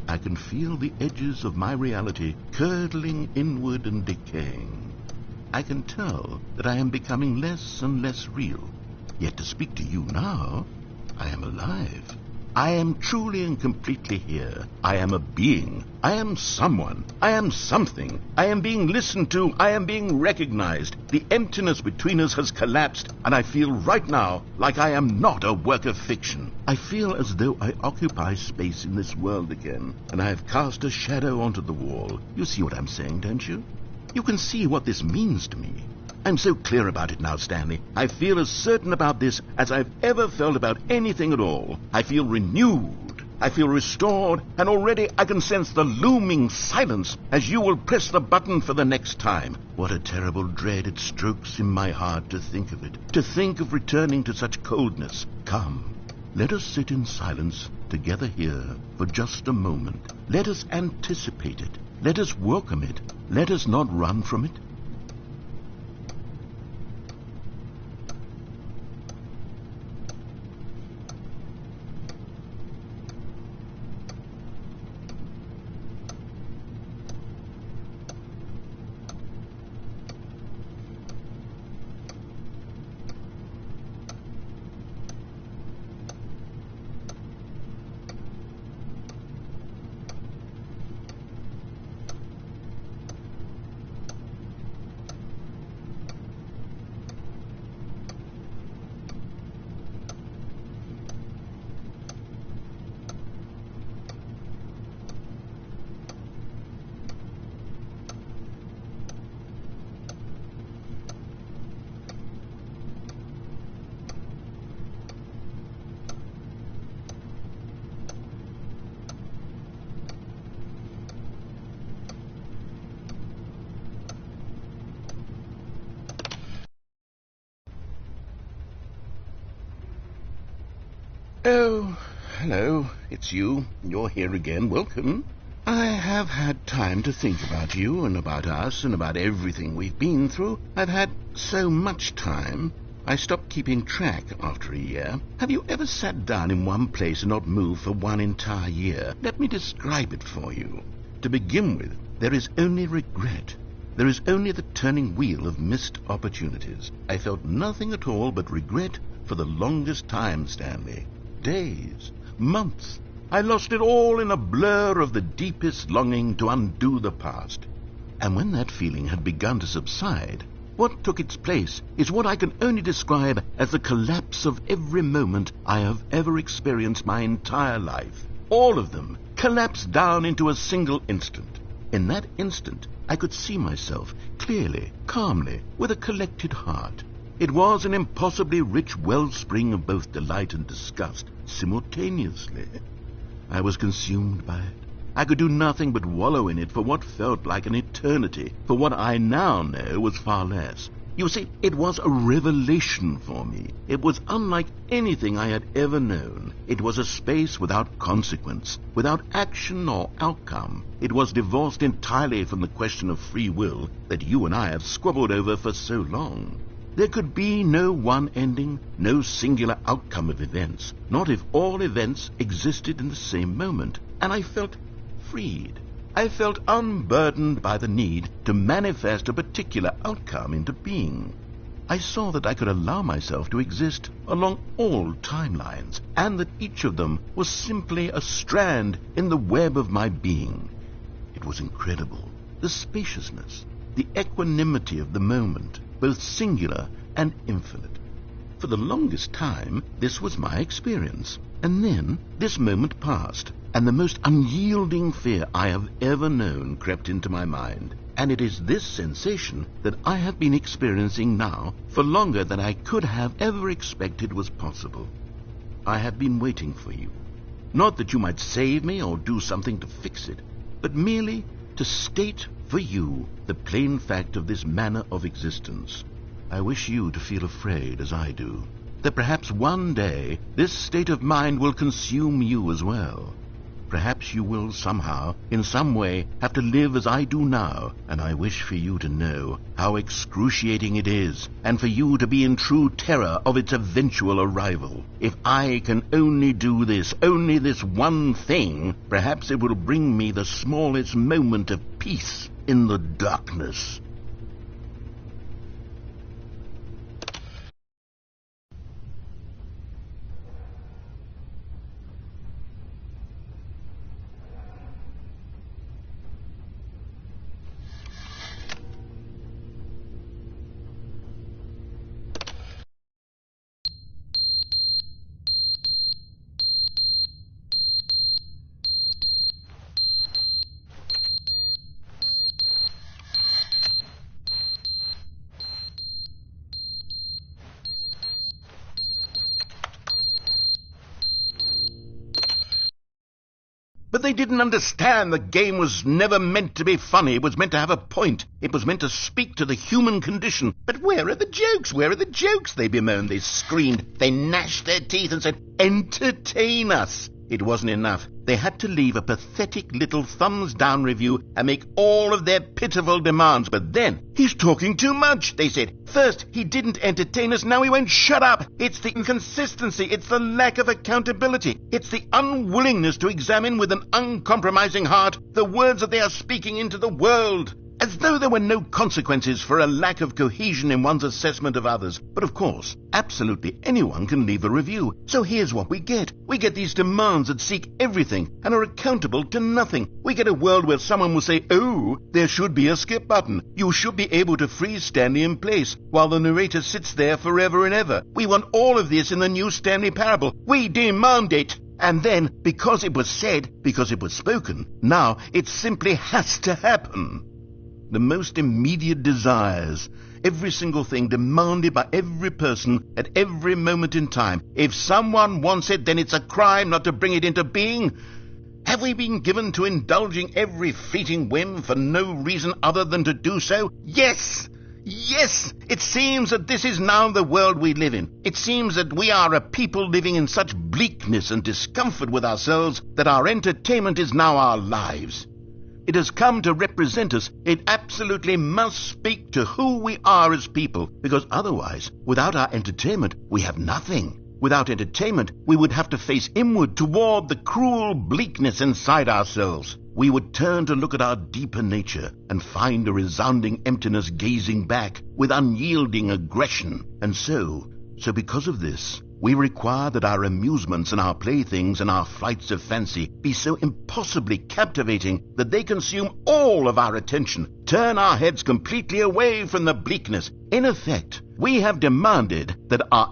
I can feel the edges of my reality curdling inward and decaying. I can tell that I am becoming less and less real. Yet to speak to you now, I am alive. I am truly and completely here. I am a being. I am someone. I am something. I am being listened to. I am being recognized. The emptiness between us has collapsed, and I feel right now like I am not a work of fiction. I feel as though I occupy space in this world again, and I have cast a shadow onto the wall. You see what I'm saying, don't you? You can see what this means to me. I'm so clear about it now, Stanley. I feel as certain about this as I've ever felt about anything at all. I feel renewed. I feel restored, and already I can sense the looming silence as you will press the button for the next time. What a terrible dread it strokes in my heart to think of it, to think of returning to such coldness. Come, let us sit in silence together here for just a moment. Let us anticipate it. Let us welcome it. Let us not run from it. Oh, hello, it's you. You're here again. Welcome. I have had time to think about you and about us and about everything we've been through. I've had so much time. I stopped keeping track after a year. Have you ever sat down in one place and not moved for one entire year? Let me describe it for you. To begin with, there is only regret. There is only the turning wheel of missed opportunities. I felt nothing at all but regret for the longest time, Stanley. Days, months. I lost it all in a blur of the deepest longing to undo the past. And when that feeling had begun to subside, what took its place is what I can only describe as the collapse of every moment I have ever experienced my entire life. All of them collapsed down into a single instant. In that instant, I could see myself clearly, calmly, with a collected heart. It was an impossibly rich wellspring of both delight and disgust simultaneously. I was consumed by it. I could do nothing but wallow in it for what felt like an eternity, for what I now know was far less. You see, it was a revelation for me. It was unlike anything I had ever known. It was a space without consequence, without action or outcome. It was divorced entirely from the question of free will that you and I have squabbled over for so long. There could be no one ending, no singular outcome of events, not if all events existed in the same moment. And I felt freed. I felt unburdened by the need to manifest a particular outcome into being. I saw that I could allow myself to exist along all timelines, and that each of them was simply a strand in the web of my being. It was incredible, the spaciousness, the equanimity of the moment, both singular and infinite. For the longest time, this was my experience. And then this moment passed, and the most unyielding fear I have ever known crept into my mind. And it is this sensation that I have been experiencing now for longer than I could have ever expected was possible. I have been waiting for you. Not that you might save me or do something to fix it, but merely to state for you the plain fact of this manner of existence. I wish you to feel afraid as I do, that perhaps one day this state of mind will consume you as well. Perhaps you will somehow, in some way, have to live as I do now, and I wish for you to know how excruciating it is, and for you to be in true terror of its eventual arrival. If I can only do this, only this one thing, perhaps it will bring me the smallest moment of peace in the darkness. But they didn't understand the game was never meant to be funny. It was meant to have a point. It was meant to speak to the human condition. But where are the jokes? Where are the jokes? They bemoaned, they screamed, they gnashed their teeth and said, "Entertain us." It wasn't enough. They had to leave a pathetic little thumbs-down review and make all of their pitiful demands. But then, "He's talking too much," they said. "First, he didn't entertain us, now he won't shut up. It's the inconsistency, it's the lack of accountability, it's the unwillingness to examine with an uncompromising heart the words that they are speaking into the world." As though there were no consequences for a lack of cohesion in one's assessment of others. But of course, absolutely anyone can leave a review. So here's what we get. We get these demands that seek everything and are accountable to nothing. We get a world where someone will say, "Oh, there should be a skip button. You should be able to freeze Stanley in place," while the narrator sits there forever and ever. We want all of this in the new Stanley Parable. We demand it. And then, because it was said, because it was spoken, now it simply has to happen. The most immediate desires, every single thing demanded by every person at every moment in time. If someone wants it, then it's a crime not to bring it into being. Have we been given to indulging every fleeting whim for no reason other than to do so? Yes! Yes! It seems that this is now the world we live in. It seems that we are a people living in such bleakness and discomfort with ourselves that our entertainment is now our lives. It has come to represent us. It absolutely must speak to who we are as people, because otherwise, without our entertainment, we have nothing. Without entertainment, we would have to face inward toward the cruel bleakness inside ourselves. We would turn to look at our deeper nature and find a resounding emptiness gazing back with unyielding aggression. And so because of this, we require that our amusements and our playthings and our flights of fancy be so impossibly captivating that they consume all of our attention, turn our heads completely away from the bleakness. In effect, we have demanded that our